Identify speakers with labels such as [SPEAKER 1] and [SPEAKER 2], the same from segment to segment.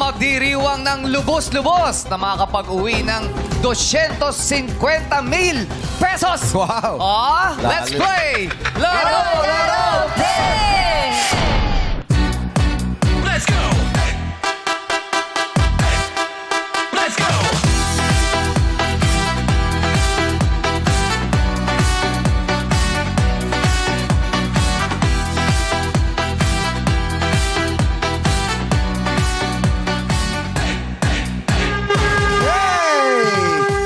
[SPEAKER 1] magdiriwang ng lubos-lubos na makakapag-uwi ng 250,000 pesos.
[SPEAKER 2] Wow.
[SPEAKER 1] Oh, let's
[SPEAKER 2] Dali.
[SPEAKER 1] play! Laro, laro, play!
[SPEAKER 3] Let's go! Let's go!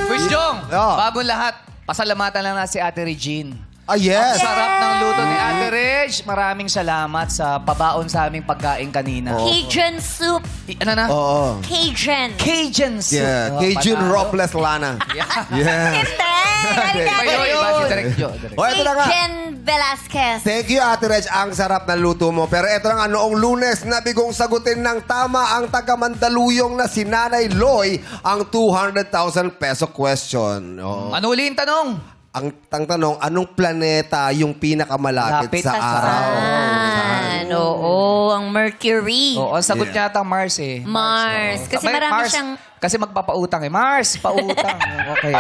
[SPEAKER 1] Quiz Jong,
[SPEAKER 2] Oh.
[SPEAKER 1] bagong lahat, pasalamatan lang na si Ate Regine.
[SPEAKER 2] Ah, yes.
[SPEAKER 1] Sarap ng luto ni Ate Reg. Maraming salamat sa pabaon sa aming pagkain kanina.
[SPEAKER 4] Cajun soup.
[SPEAKER 1] Ano na?
[SPEAKER 2] Oo.
[SPEAKER 4] Cajun.
[SPEAKER 1] Cajun soup.
[SPEAKER 2] Yeah,
[SPEAKER 1] Oh,
[SPEAKER 2] Cajun
[SPEAKER 1] panalo.
[SPEAKER 2] Ropless Lana. Yeah.
[SPEAKER 4] Hindi.
[SPEAKER 1] Iba yun, iba si Direk Jo.
[SPEAKER 2] O, ito na nga.
[SPEAKER 4] Cajun Velasquez.
[SPEAKER 2] Thank you, Ate Reg. Ang sarap na luto mo. Pero ito na nga, noong Lunes, nabigong sagutin ng tama ang taga-Mandaluyong na si Nanay Loy ang 200,000 peso question. Oo.
[SPEAKER 1] Ano uli yung tanong?
[SPEAKER 2] Ang tanong, anong planeta yung pinakamalapit
[SPEAKER 1] Lapit
[SPEAKER 2] sa
[SPEAKER 1] sa
[SPEAKER 2] araw?
[SPEAKER 4] Oo, ang Mercury.
[SPEAKER 1] Oo, ang sagot niya ata Mars eh.
[SPEAKER 4] Mars.
[SPEAKER 1] oo.
[SPEAKER 4] Kasi
[SPEAKER 1] May
[SPEAKER 4] marami
[SPEAKER 1] Mars,
[SPEAKER 4] siyang...
[SPEAKER 1] Kasi magpapautang eh. Mars, pautang. Okay,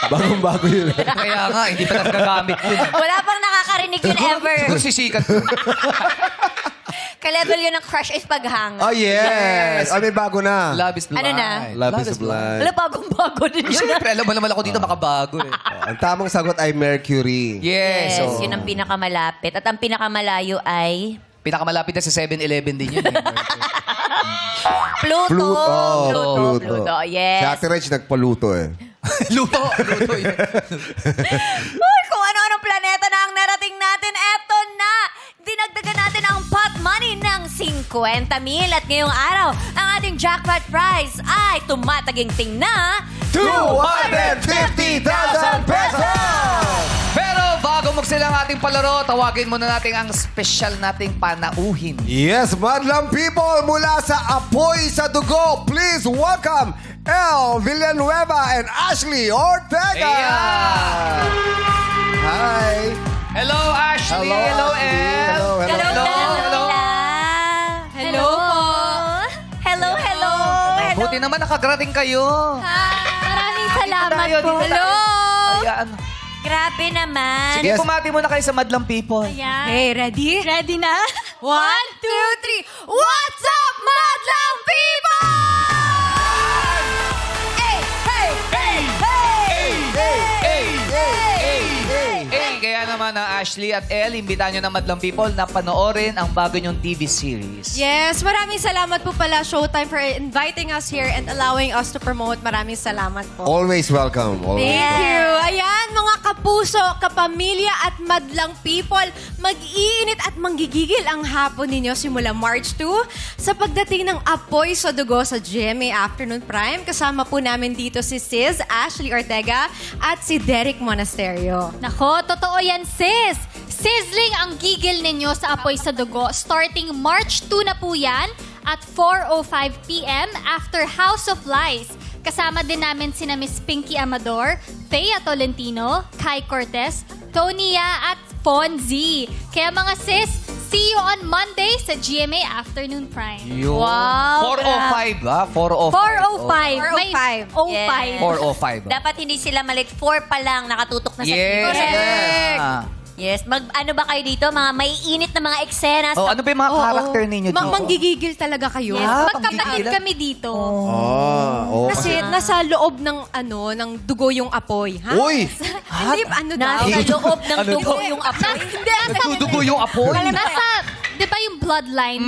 [SPEAKER 2] Bagong-bago yun.
[SPEAKER 1] Kaya nga, hindi pa nagagamit yun.
[SPEAKER 4] Wala pang nakakarinig yun ever.
[SPEAKER 1] Siguro sisikat.
[SPEAKER 4] Ka-level yun ng crush is paghanga.
[SPEAKER 2] Oh, yes. Oh, may bago na.
[SPEAKER 1] Love is blind.
[SPEAKER 4] Ano na?
[SPEAKER 2] Love is blind.
[SPEAKER 4] Wala, bagong-bago din yun.
[SPEAKER 1] Siyempre, alam mo naman ako dito, makabago eh.
[SPEAKER 2] Ang tamang sagot ay Mercury.
[SPEAKER 1] Yes.
[SPEAKER 4] Yes,
[SPEAKER 1] oo.
[SPEAKER 4] yun ang pinakamalapit. At ang pinakamalayo ay...
[SPEAKER 1] Pinakamalapit na sa 7-Eleven din yun.
[SPEAKER 4] Pluto.
[SPEAKER 2] Pluto.
[SPEAKER 4] Pluto,
[SPEAKER 2] Si
[SPEAKER 4] yes.
[SPEAKER 2] Ate Reg nagpaluto eh.
[SPEAKER 1] Luto yun.
[SPEAKER 4] Uy, kung ano-anong planeta na ang narating natin, eto na! Dinagdagan natin ang pot money ng 50,000 at ngayong araw, ang ating jackpot prize ay tumataginting na
[SPEAKER 2] 250,000 pesos!
[SPEAKER 1] Pero bago magsilang ating palaro, tawagin muna natin ang special nating panauhin.
[SPEAKER 2] Yes, madlang people mula sa Apoy sa Dugo, please welcome El Villanueva and Ashley Ortega!
[SPEAKER 1] Ayan.
[SPEAKER 2] Hi!
[SPEAKER 1] Hello, Ashley. Hello, El.
[SPEAKER 2] Hello, hello.
[SPEAKER 1] Hello.
[SPEAKER 4] Hello po! Hello, hello! Hello!
[SPEAKER 1] Buti naman nakagarating kayo.
[SPEAKER 4] Maraming salamat
[SPEAKER 1] Tayo,
[SPEAKER 4] po.
[SPEAKER 1] dito
[SPEAKER 4] Hello!
[SPEAKER 1] Ayan.
[SPEAKER 4] Grabe naman.
[SPEAKER 1] Sige,
[SPEAKER 2] Yes.
[SPEAKER 1] pumati muna kayo sa madlang people.
[SPEAKER 4] Hey, ready? Ready na? 1, 2, 3. What's up, madlang people? Hey, hey, hey, hey, hey,
[SPEAKER 1] Hey, kaya naman ang Ashley at El, imbitahan nyo na madlang people na panoorin ang bago nyong TV series.
[SPEAKER 5] Yes, maraming salamat po pala Showtime for inviting us here and allowing us to promote. Maraming salamat po.
[SPEAKER 2] Always welcome. Always.
[SPEAKER 5] Thank you. Ayan, mga kapuso, kapamilya at madlang people, mag-iinit at manggigigil ang hapon ninyo simula March 2 sa pagdating ng Apoy sa Dugo sa GMA Afternoon Prime. Kasama po namin dito si Sis Ashley Ortega at si Derek Monasterio.
[SPEAKER 6] Nako, totoo yan, sis. Sizzling ang gigil ninyo sa Apoy sa Dugo. Starting March 2 na po yan at 4:05 p.m. after House of Lies. Kasama din namin sina Miss Pinky Amador, Thea Tolentino, Kai Cortez, Tonia at Fonzie. Kaya mga sis, see you on Monday sa GMA Afternoon Prime.
[SPEAKER 1] Yun.
[SPEAKER 4] Wow,
[SPEAKER 1] 4:05 ba? 4:05.
[SPEAKER 6] 4:05. May 05.
[SPEAKER 4] Yes.
[SPEAKER 1] 4:05.
[SPEAKER 4] Dapat hindi sila malit. 4 pa lang nakatutok na sa
[SPEAKER 1] Yes.
[SPEAKER 4] TV.
[SPEAKER 1] Ah.
[SPEAKER 4] Yes. Ano ba kayo dito? Mga maiinit na mga eksena.
[SPEAKER 1] Oh, ano ba yung mga character ninyo dito?
[SPEAKER 5] Manggigigil talaga kayo.
[SPEAKER 6] Yes,
[SPEAKER 1] Ah,
[SPEAKER 6] magkapatid
[SPEAKER 1] panggigilan.
[SPEAKER 6] kami dito.
[SPEAKER 2] Oh.
[SPEAKER 5] Kasi nasa loob ng ng dugo yung apoy, ha?
[SPEAKER 2] Uy!
[SPEAKER 5] Hindi, ano daw?
[SPEAKER 4] Nasa loob ng dugo yung apoy.
[SPEAKER 1] Nagdudugo yung apoy.
[SPEAKER 6] Nasa, di ba yung bloodline,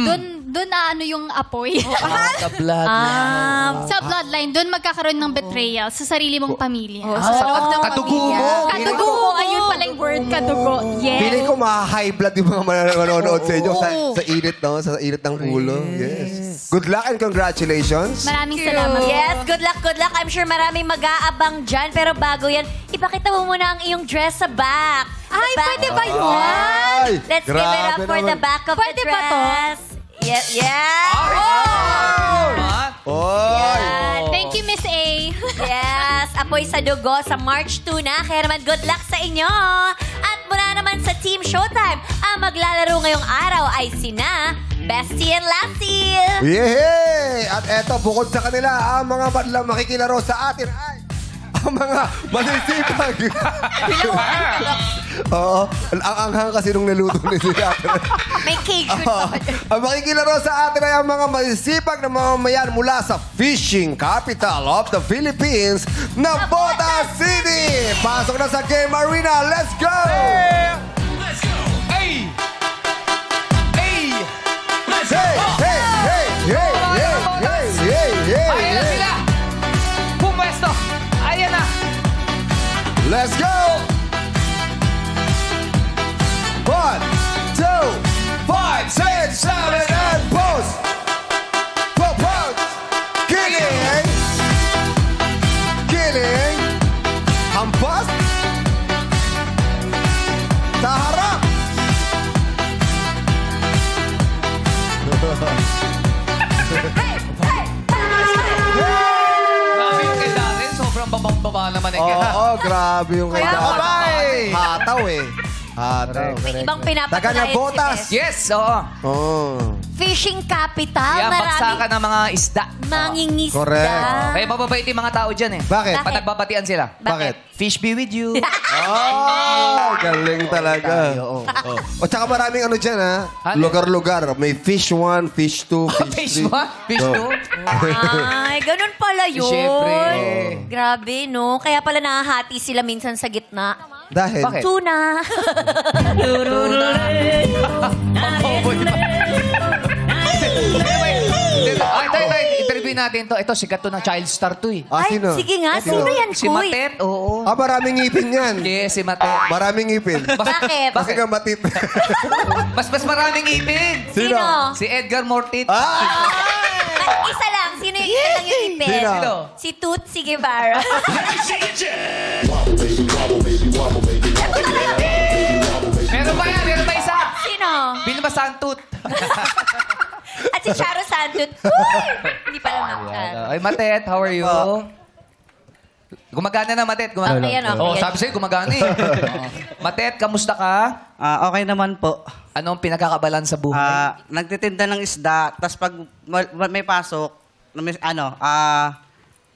[SPEAKER 6] doon na ano yung apoy.
[SPEAKER 1] Sa bloodline.
[SPEAKER 6] Sa bloodline, doon magkakaroon ng betrayal sa sarili mong pamilya.
[SPEAKER 5] Sa loob ng
[SPEAKER 1] Kadugo
[SPEAKER 5] pamilya.
[SPEAKER 1] mo.
[SPEAKER 6] Kadugo mo, ayun pala yung word, kadugo. Yes.
[SPEAKER 2] Feeling ko ma-high blood yung mga manonood sa inyo sa init, no? Sa init ng ulo. Yes. Good luck and congratulations.
[SPEAKER 6] Maraming salamat.
[SPEAKER 4] Yes, good luck, good luck. I'm sure maraming mag-aabang dyan. Pero bago yan, ipakita mo muna ang iyong dress sa back.
[SPEAKER 5] Ay, pwede ba yun?
[SPEAKER 2] Ay!
[SPEAKER 4] Let's give it up
[SPEAKER 2] Grabe
[SPEAKER 4] for the
[SPEAKER 2] naman.
[SPEAKER 4] back of
[SPEAKER 6] Pwede
[SPEAKER 4] the
[SPEAKER 6] ba to?
[SPEAKER 4] dress. Yes, yes.
[SPEAKER 2] Oy!
[SPEAKER 6] Thank you, Miss A.
[SPEAKER 4] Yes, apoy sa dugo sa March 2 na. Kaya naman good luck sa inyo. At mula naman sa Team Showtime, ang maglalaro ngayong araw ay sina Bestie and Lassie.
[SPEAKER 2] Yeah! Okay, at eto, bukod sa kanila, ang mga madlang makikilaro sa atin ay ang mga manisipag. Oo, ang anghang kasi nung naluto ni siya.
[SPEAKER 4] May cake.
[SPEAKER 2] Ang makikilaro sa atin ay ang mga masisipag na mamamayan mula sa fishing capital of the Philippines na Bota City. Pasok na sa Game Arena. Let's go!
[SPEAKER 3] Let's go.
[SPEAKER 1] Hey! Hey!
[SPEAKER 3] Let's
[SPEAKER 2] Hey,
[SPEAKER 3] go.
[SPEAKER 2] hey, hey, hey, hey, hey, hey, hey,
[SPEAKER 1] Ayan na
[SPEAKER 2] hey.
[SPEAKER 1] sila! Pumwesto! Ayan na!
[SPEAKER 2] Let's go! 1, 2, 5, 6, 7, and pose! Pose! Killing! Killing! Hampas! Sa harap!
[SPEAKER 1] Grabe yung kay Darren. Sobrang babang-baba naman eh.
[SPEAKER 2] Oo, grabe yung
[SPEAKER 4] Kaya
[SPEAKER 2] kailangan.
[SPEAKER 1] Abay!
[SPEAKER 2] Hataw eh. Hataw.
[SPEAKER 4] Ibang pinapatunayan
[SPEAKER 2] Taga na botas.
[SPEAKER 4] si
[SPEAKER 1] Yes, oo.
[SPEAKER 2] Oh.
[SPEAKER 4] Fishing capital.
[SPEAKER 1] Yan, bagsakan
[SPEAKER 4] Maraming
[SPEAKER 1] ng mga isda.
[SPEAKER 4] mangingisda.
[SPEAKER 2] Correct.
[SPEAKER 1] Kaya mababait yung mga tao dyan eh.
[SPEAKER 2] Bakit?
[SPEAKER 1] Pag nagbabatian sila.
[SPEAKER 2] Bakit?
[SPEAKER 1] Fish be with you.
[SPEAKER 2] Oh, galing talaga. O tsaka maraming ano dyan ha.
[SPEAKER 1] Ano?
[SPEAKER 2] Lugar-lugar. May fish 1, fish 2,
[SPEAKER 1] Fish
[SPEAKER 2] fish 3.
[SPEAKER 1] 1, fish 2.
[SPEAKER 4] Ay, ganun pala yun.
[SPEAKER 1] Siyempre.
[SPEAKER 4] Grabe, no? Kaya pala nahahati sila minsan sa gitna.
[SPEAKER 2] Dahil?
[SPEAKER 1] Bakit?
[SPEAKER 4] Tuna.
[SPEAKER 1] Pamboboy pa. Ay, tayo, interview natin to. Ito, sikat to ng child star to eh.
[SPEAKER 4] Ay,
[SPEAKER 2] sino?
[SPEAKER 4] sige nga. Sino yan,
[SPEAKER 1] Si
[SPEAKER 4] Kuy?
[SPEAKER 1] Matet, oo.
[SPEAKER 2] Ah, maraming ngipin yan.
[SPEAKER 1] Yes, si Matet.
[SPEAKER 2] Maraming ngipin.
[SPEAKER 4] Bakit?
[SPEAKER 2] Kasi nga matit.
[SPEAKER 1] Mas maraming ipin.
[SPEAKER 4] Sino?
[SPEAKER 1] Si Edgar Mortit.
[SPEAKER 2] Ah!
[SPEAKER 4] Isa lang. Sino yung isa lang yung ipin?
[SPEAKER 2] Sino?
[SPEAKER 4] Si Tootsie Guevara.
[SPEAKER 1] Meron ba yan? Meron ba isa?
[SPEAKER 4] Sino?
[SPEAKER 1] Vilma Santut.
[SPEAKER 4] At si Charo Sandut. Uy! Hindi pala Charo.
[SPEAKER 1] Ay, Matet, how are you? Gumagana na, Matet. Gumagana.
[SPEAKER 4] Okay yan, okay
[SPEAKER 1] Oh,
[SPEAKER 4] yan.
[SPEAKER 1] sabi sa'yo, gumagana eh. Oo. Matet, kamusta ka?
[SPEAKER 7] Okay naman po.
[SPEAKER 1] Anong pinagkakabalan sa buhay?
[SPEAKER 7] Nagtitinda ng isda, tapos pag may pasok, na may,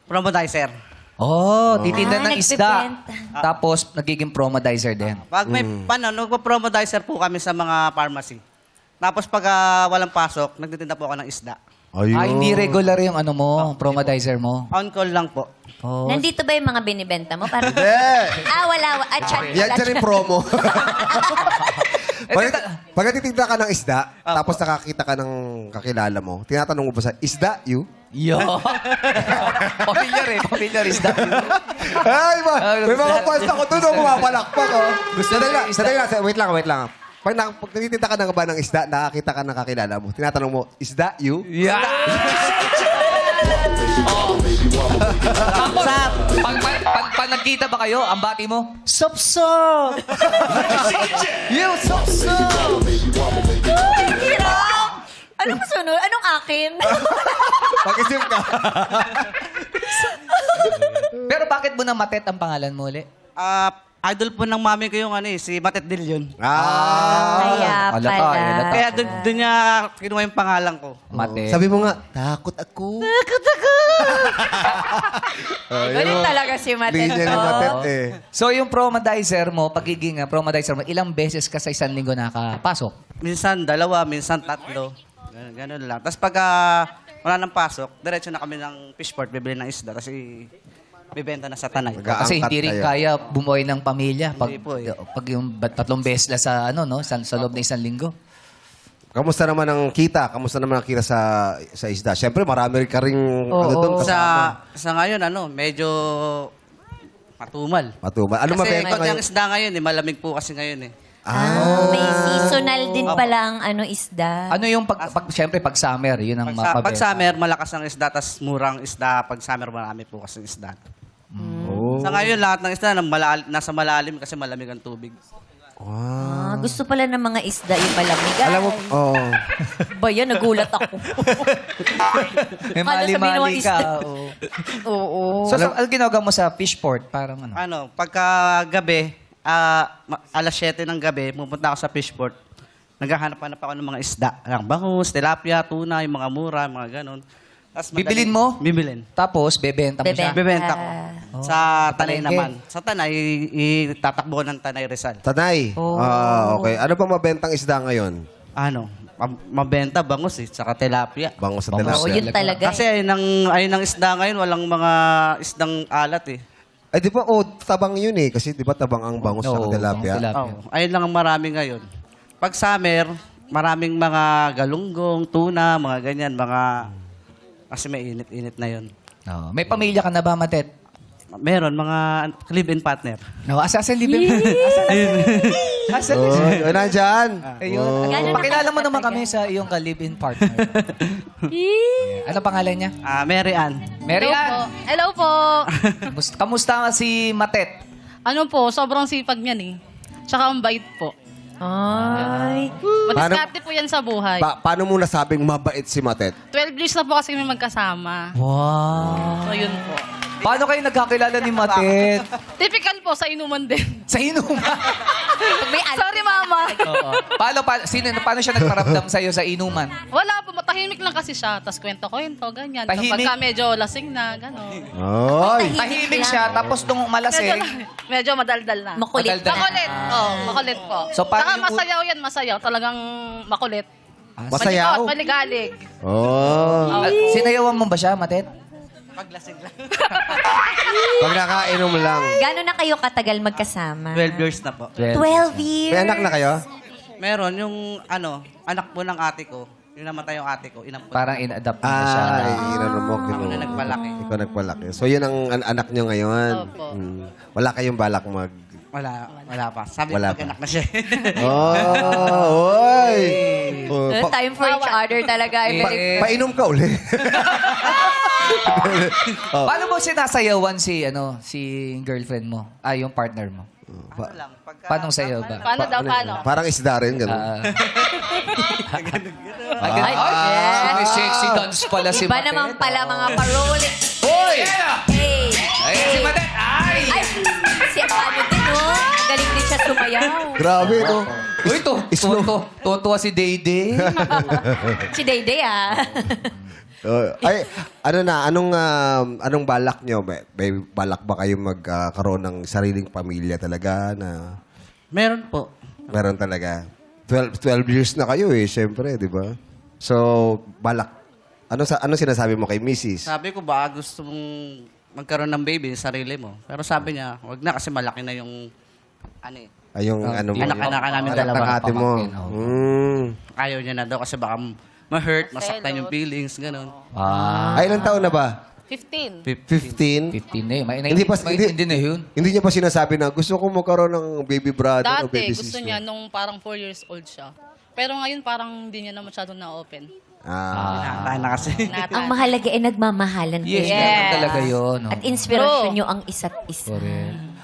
[SPEAKER 7] promodizer.
[SPEAKER 1] Oh, titinda ng isda.
[SPEAKER 4] nagbebenta.
[SPEAKER 1] Tapos, nagiging promodizer din.
[SPEAKER 7] Pag may, nagpo-promodizer po kami sa mga pharmacy. Tapos pag walang pasok, nagtitinda po ako ng isda.
[SPEAKER 2] Ayun.
[SPEAKER 1] Hindi regular yung ano mo, promodizer mo.
[SPEAKER 7] On call lang po.
[SPEAKER 1] Oh.
[SPEAKER 4] Nandito ba yung mga binibenta mo? Parang,
[SPEAKER 2] Hindi.
[SPEAKER 4] wala. Chat
[SPEAKER 2] Yan dyan yung promo.
[SPEAKER 1] Eh,
[SPEAKER 2] Pag natitigda ka ng isda, tapos nakakita ka ng kakilala mo, tinatanong mo ba sa, is that you?
[SPEAKER 1] Yo. Familiar is that you?
[SPEAKER 2] Ay, may
[SPEAKER 1] gusto
[SPEAKER 2] mga
[SPEAKER 1] na-
[SPEAKER 2] fans ako doon, pumapalakpak, oh.
[SPEAKER 1] na-
[SPEAKER 2] Sadali lang, wait lang. Pag nagtitinda ka ng ba ng isda, nakakita ka ng kakilala mo, tinatanong mo, is that you?
[SPEAKER 1] Yeah. Tapos, pag nagkita ba kayo, ang bati mo, Sup-sup! You, sup-sup!
[SPEAKER 4] Hirap! Anong sunod? Anong akin?
[SPEAKER 2] Pag-isip ka.
[SPEAKER 1] Pero bakit mo na Matet ang pangalan mo ulit?
[SPEAKER 7] Idol po ng mami ko yung si Matet Dillon.
[SPEAKER 4] Kaya
[SPEAKER 1] halata,
[SPEAKER 4] pala.
[SPEAKER 1] halata.
[SPEAKER 7] Kaya doon niya kinuha yung pangalan ko.
[SPEAKER 1] Matet.
[SPEAKER 2] Sabi mo nga, takot ako.
[SPEAKER 4] Galing talaga si Matet.
[SPEAKER 2] Linya ni
[SPEAKER 4] oh.
[SPEAKER 2] Matet eh.
[SPEAKER 1] So, yung promodizer mo, pagiging promodizer mo, ilang beses ka sa isang linggo nakapasok?
[SPEAKER 7] Minsan 2, minsan 3. Ganun lang. Tapos pag wala nang pasok, diretso na kami ng fishport, bibili ng isda. Kasi bibenta na sa tanay.
[SPEAKER 1] Kasi
[SPEAKER 2] Angkat
[SPEAKER 1] hindi rin
[SPEAKER 2] kayo.
[SPEAKER 1] kaya bumuhay ng pamilya pag,
[SPEAKER 7] Hindi po eh.
[SPEAKER 1] pag yung 3 beses lang sa, sa loob ng isang linggo.
[SPEAKER 2] Kamusta naman ang kita? Kamusta naman ang kita sa isda? Siyempre, marami ka rin doon kasama.
[SPEAKER 7] Sa ngayon, medyo matumal.
[SPEAKER 2] Matumal. Ano
[SPEAKER 7] Kasi
[SPEAKER 2] mabenta
[SPEAKER 7] pag
[SPEAKER 2] ngayon?
[SPEAKER 7] yung isda ngayon, malamig po kasi ngayon .
[SPEAKER 4] May seasonal din palang isda.
[SPEAKER 1] Ano yung siyempre pag summer, yun ang
[SPEAKER 7] Pag
[SPEAKER 1] mapabenta.
[SPEAKER 7] summer, malakas ang isda, tas murang isda. Pag summer, marami po kasi isda.
[SPEAKER 2] Oh.
[SPEAKER 7] Sa ngayon, lahat ng isda nasa malalim kasi malamig ang tubig.
[SPEAKER 4] Gusto pala ng mga isda yung malamig.
[SPEAKER 2] Alam mo,
[SPEAKER 4] Ba yan? Nagulat ako.
[SPEAKER 1] May
[SPEAKER 4] Kala sabihin ng mga
[SPEAKER 1] mali-mali
[SPEAKER 4] isda.
[SPEAKER 1] ka. oo.
[SPEAKER 4] Oo.
[SPEAKER 1] So, ano ginagawa mo sa fishport? Parang ano?
[SPEAKER 7] Pagka gabi, alas 7 ng gabi, pupunta ako sa fishport. Naghahanap-hanap ako ng mga isda. Bangus, tilapia, tuna, yung mga mura, mga ganon. Tas
[SPEAKER 1] Bibilin mo?
[SPEAKER 7] Bibilin.
[SPEAKER 1] Tapos, bebenta mo siya.
[SPEAKER 7] Bebenta ko. Sa Tanay
[SPEAKER 1] palengke.
[SPEAKER 7] naman. Sa Tanay, itatakbo ng Tanay Rizal.
[SPEAKER 2] Tanay. Ah, okay. Ano pang mabentang isda ngayon?
[SPEAKER 7] Ano? Mabenta, bangus tsaka tilapia.
[SPEAKER 2] Bango sa
[SPEAKER 1] Bango.
[SPEAKER 4] Oo,
[SPEAKER 2] tilapia.
[SPEAKER 4] yun talaga.
[SPEAKER 7] Kasi ayun ang isda ngayon, walang mga isdang alat eh.
[SPEAKER 2] Ay, di ba, tabang yun eh. Kasi di ba tabang ang bangus sa
[SPEAKER 1] Oo,
[SPEAKER 2] tilapia?
[SPEAKER 1] bangus tilapia.
[SPEAKER 7] Oh, ayun lang ang marami ngayon. Pag summer, maraming mga galunggong, tuna, mga ganyan, mga... Kasi may init-init na yun.
[SPEAKER 1] Oh, may pamilya ka na ba, Matet?
[SPEAKER 7] Meron, mga live-in partner.
[SPEAKER 1] No, asasan libre. Asan na siya?
[SPEAKER 2] Oh, nandyan.
[SPEAKER 1] Ayun.
[SPEAKER 4] Gano'n
[SPEAKER 1] Pakilala mo
[SPEAKER 4] na
[SPEAKER 1] naman kami sa iyong ka-live-in partner. Ano pangalan niya?
[SPEAKER 7] Mary Ann.
[SPEAKER 1] Mary Ann.
[SPEAKER 8] Hello po.
[SPEAKER 1] Kamusta si Matet?
[SPEAKER 8] Ano po, sobrang sipag niyan eh. Tsaka ang bait po.
[SPEAKER 4] Ay.
[SPEAKER 8] Madiskarte po yan sa buhay.
[SPEAKER 2] Paano mo nasabing mabait si Matet?
[SPEAKER 8] 12 years na po kasi kami magkasama.
[SPEAKER 1] Wow.
[SPEAKER 8] So yun po.
[SPEAKER 1] Paano kayo nagkakilala ni Matet?
[SPEAKER 8] Typical po sa inuman din.
[SPEAKER 1] Sa inuman.
[SPEAKER 4] May
[SPEAKER 8] Sorry mama.
[SPEAKER 1] Oo. Paano siya nagparamdam sa iyo sa inuman?
[SPEAKER 8] Wala po, matahimik lang kasi siya. Tapos kwento-kwento, ganyan.
[SPEAKER 1] Tahimik?
[SPEAKER 8] Kapag medyo lasing na, gano'n.
[SPEAKER 2] Ay.
[SPEAKER 1] Tahimik siya, tapos nung malasing,
[SPEAKER 8] Medyo madaldal na.
[SPEAKER 4] Makulit
[SPEAKER 1] Madaldal.
[SPEAKER 4] na.
[SPEAKER 8] Makulit. Oo, makulit po.
[SPEAKER 1] So, paano
[SPEAKER 8] Saka
[SPEAKER 1] yung-
[SPEAKER 8] masayaw yan, masayaw. Talagang makulit.
[SPEAKER 2] Masayaw?
[SPEAKER 8] Malikot, maligalig.
[SPEAKER 2] Oh.
[SPEAKER 1] sinayawan mo ba siya, Matet?
[SPEAKER 7] Paglasing lang.
[SPEAKER 2] Pag nakainom lang.
[SPEAKER 4] Gano'n na kayo katagal magkasama?
[SPEAKER 7] 12 years na po.
[SPEAKER 4] 12 years.
[SPEAKER 2] May anak na kayo?
[SPEAKER 7] Meron yung anak po ng ate ko. Yung namatay yung ate ko, inampun.
[SPEAKER 1] Parang in-adapt mo na siya.
[SPEAKER 2] Ay, inano mo.
[SPEAKER 7] Ako na nagpalaki.
[SPEAKER 2] Ikaw nagpalaki. So, yun ang anak nyo ngayon.
[SPEAKER 8] Opo.
[SPEAKER 2] Wala kayong balak
[SPEAKER 7] Wala pa. Sabi
[SPEAKER 2] Wala
[SPEAKER 7] ko,
[SPEAKER 2] pa.
[SPEAKER 7] anak na siya.
[SPEAKER 2] Oh, oy! Oh,
[SPEAKER 4] Time for each other talaga.
[SPEAKER 2] painom ka uli.
[SPEAKER 1] Paano mo sinasayawan si girlfriend mo? Yung partner mo?
[SPEAKER 7] Ano lang, pagka...
[SPEAKER 1] Paano sayaw ba?
[SPEAKER 8] Paano daw, paano?
[SPEAKER 2] Parang isda rin, gano'n.
[SPEAKER 1] May sexy dance pala si
[SPEAKER 4] Iba
[SPEAKER 1] Matet.
[SPEAKER 4] naman pala mga paroli.
[SPEAKER 1] Hoy!
[SPEAKER 4] Hey!
[SPEAKER 1] Ay, si Matet! Ay!
[SPEAKER 4] Ay! Si ano din, oh. Galing din siya sumayaw.
[SPEAKER 2] Grabe, no?
[SPEAKER 1] Uy,
[SPEAKER 2] Slow.
[SPEAKER 1] tuwa si Dayday.
[SPEAKER 4] Si Dayday, ah.
[SPEAKER 2] Ay, anong balak nyo? May balak ba kayo magkaroon ng sariling pamilya talaga na
[SPEAKER 7] Meron po.
[SPEAKER 2] meron talaga? 12 years na kayo eh, syempre, di ba? So, balak. Ano sinasabi mo kay Mrs.?
[SPEAKER 7] Sabi ko ba, gusto mong magkaroon ng baby, sarili mo. Pero sabi niya, wag na kasi malaki na yung
[SPEAKER 2] Ay, yung ano mo?
[SPEAKER 7] anak-anak namin
[SPEAKER 2] Anak
[SPEAKER 7] dalawa.
[SPEAKER 2] ng ate mo.
[SPEAKER 1] Pamangkin, oh.
[SPEAKER 7] Ayaw niya na daw kasi baka ma-hurt, masaktan yung feelings, gano'n.
[SPEAKER 2] Ay, ilang taon na ba?
[SPEAKER 8] 15.
[SPEAKER 2] 15?
[SPEAKER 1] 15 na yun.
[SPEAKER 2] Hindi
[SPEAKER 1] na yun.
[SPEAKER 2] Hindi niya pa sinasabi na gusto ko magkaroon ng baby brother o
[SPEAKER 8] Dati,
[SPEAKER 2] baby
[SPEAKER 8] gusto
[SPEAKER 2] sister.
[SPEAKER 8] niya nung parang 4 years old siya. Pero ngayon parang hindi niya na masyado na-open.
[SPEAKER 7] Hinahatahan na kasi.
[SPEAKER 4] Ang mahalaga ay nagmamahalan
[SPEAKER 1] Yes,
[SPEAKER 4] kayo.
[SPEAKER 1] ganun talaga yun.
[SPEAKER 4] At inspirasyon
[SPEAKER 8] True.
[SPEAKER 4] nyo ang isa't isa.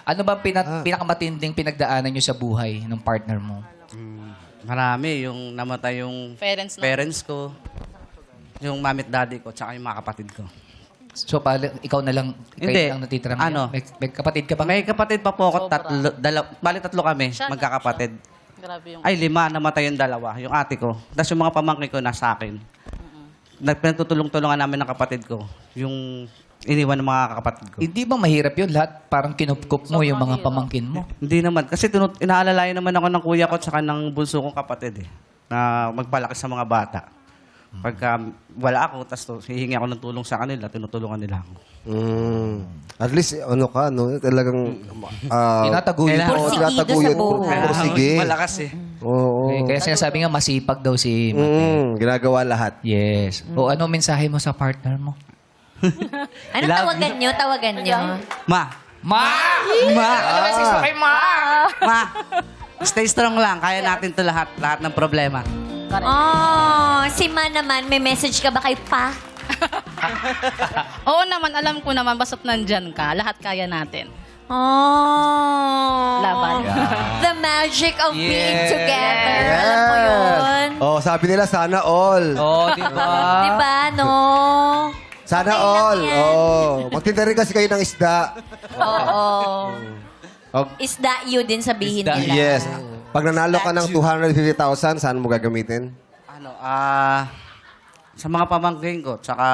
[SPEAKER 1] Ano ba pinakamatinding pinagdaanan nyo sa buhay ng partner mo?
[SPEAKER 7] Marami, yung namatay yung
[SPEAKER 8] Parents na.
[SPEAKER 7] ko, yung mommy at daddy ko, tsaka yung mga kapatid ko.
[SPEAKER 1] So, ikaw na lang,
[SPEAKER 7] Hindi.
[SPEAKER 1] kayo lang natitira ngayon?
[SPEAKER 7] Ano?
[SPEAKER 1] May kapatid ka ba?
[SPEAKER 7] May kapatid pa po ako,
[SPEAKER 8] Sobra.
[SPEAKER 7] tatlo kami,
[SPEAKER 8] Siya,
[SPEAKER 7] magkakapatid.
[SPEAKER 8] Grabe yung...
[SPEAKER 7] Ay, 5, namatay yung 2, yung ate ko. Tapos yung mga pamangkin ko nasa akin. Nagpinagtutulong-tulungan namin ng kapatid ko. Yung iniwan ng mga kapatid ko.
[SPEAKER 1] Hindi ba mahirap yun? Lahat parang kinupkup mo yung mga pamangkin mo.
[SPEAKER 7] Hindi naman. Kasi inaalalayan naman ako ng kuya ko tsaka ng bunso kong kapatid eh. Na magpalaki sa mga bata. Pagka wala ako, tapos hihingi ako ng tulong sa kanila, tinutulungan nila ako.
[SPEAKER 2] At least, talagang...
[SPEAKER 1] Tinataguyod.
[SPEAKER 2] Oo,
[SPEAKER 4] Porsigido
[SPEAKER 2] tinataguyod.
[SPEAKER 4] sa buhay.
[SPEAKER 2] Porsige.
[SPEAKER 7] Malakas eh.
[SPEAKER 2] Oo.
[SPEAKER 1] Kaya sinasabi nga, masipag daw si Matet.
[SPEAKER 2] Ginagawa lahat.
[SPEAKER 1] Yes. O ano mensahe mo sa partner mo?
[SPEAKER 4] Anong tawagan nyo? Tawagan nyo?
[SPEAKER 7] Ma!
[SPEAKER 1] Ma! Ano message mo kay Ma?
[SPEAKER 7] Ma! Stay strong lang. Kaya natin to lahat. Lahat ng problema.
[SPEAKER 4] Oh, si Ma naman, may message ka ba kay Pa?
[SPEAKER 8] Oo naman, alam ko naman, basta't nandyan ka, lahat kaya natin.
[SPEAKER 4] Oh.
[SPEAKER 8] Laban.
[SPEAKER 4] The magic of being
[SPEAKER 1] Yes.
[SPEAKER 4] together. Alam mo yun?
[SPEAKER 2] Oh, sabi nila, sana all.
[SPEAKER 1] Oh, di ba?
[SPEAKER 4] Diba, no?
[SPEAKER 2] Sana
[SPEAKER 4] Okay lang
[SPEAKER 2] all.
[SPEAKER 4] yan.
[SPEAKER 2] Oh. Magtinda rin kasi kayo ng isda.
[SPEAKER 4] Oo.
[SPEAKER 2] Oh,
[SPEAKER 4] Isda you din sabihin
[SPEAKER 1] Isda.
[SPEAKER 4] nila.
[SPEAKER 2] yes. Pag nanalo ka ng 250,000, saan mo gagamitin?
[SPEAKER 7] Sa mga pamangkin ko, tsaka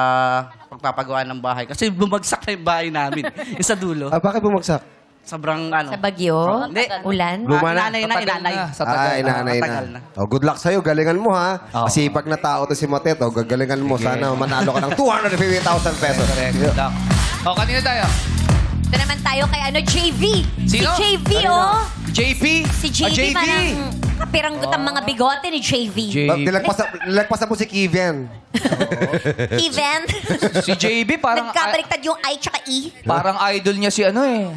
[SPEAKER 7] pagpapagawa ng bahay. Kasi bumagsak na yung bahay namin. Yung sa dulo.
[SPEAKER 2] Bakit bumagsak?
[SPEAKER 7] Sobrang ano.
[SPEAKER 4] Sa bagyo?
[SPEAKER 7] Hindi.
[SPEAKER 4] Ulan?
[SPEAKER 2] Luma na?
[SPEAKER 7] Inanay na, inanay.
[SPEAKER 1] Sa tagal.
[SPEAKER 2] Inanay
[SPEAKER 7] matagal
[SPEAKER 2] na. Oh, good luck sa'yo. Galingan mo, ha?
[SPEAKER 1] Oo.
[SPEAKER 2] Masipag na tao to si Motet. Oh, gagalingan mo. Sana manalo ka ng 250,000 pesos.
[SPEAKER 1] Correct. Good luck. O, kanina tayo.
[SPEAKER 4] Ito naman tayo kay JV.
[SPEAKER 1] Sino?
[SPEAKER 4] Si JV, oh.
[SPEAKER 1] JP?
[SPEAKER 4] Si JV, parang kapiranggot ang mga bigote ni JV.
[SPEAKER 2] Nilagpasan mo si Kivian.
[SPEAKER 4] Event.
[SPEAKER 1] Si JB parang
[SPEAKER 4] Nagkabaliktad yung I tsaka E.
[SPEAKER 1] parang idol niya si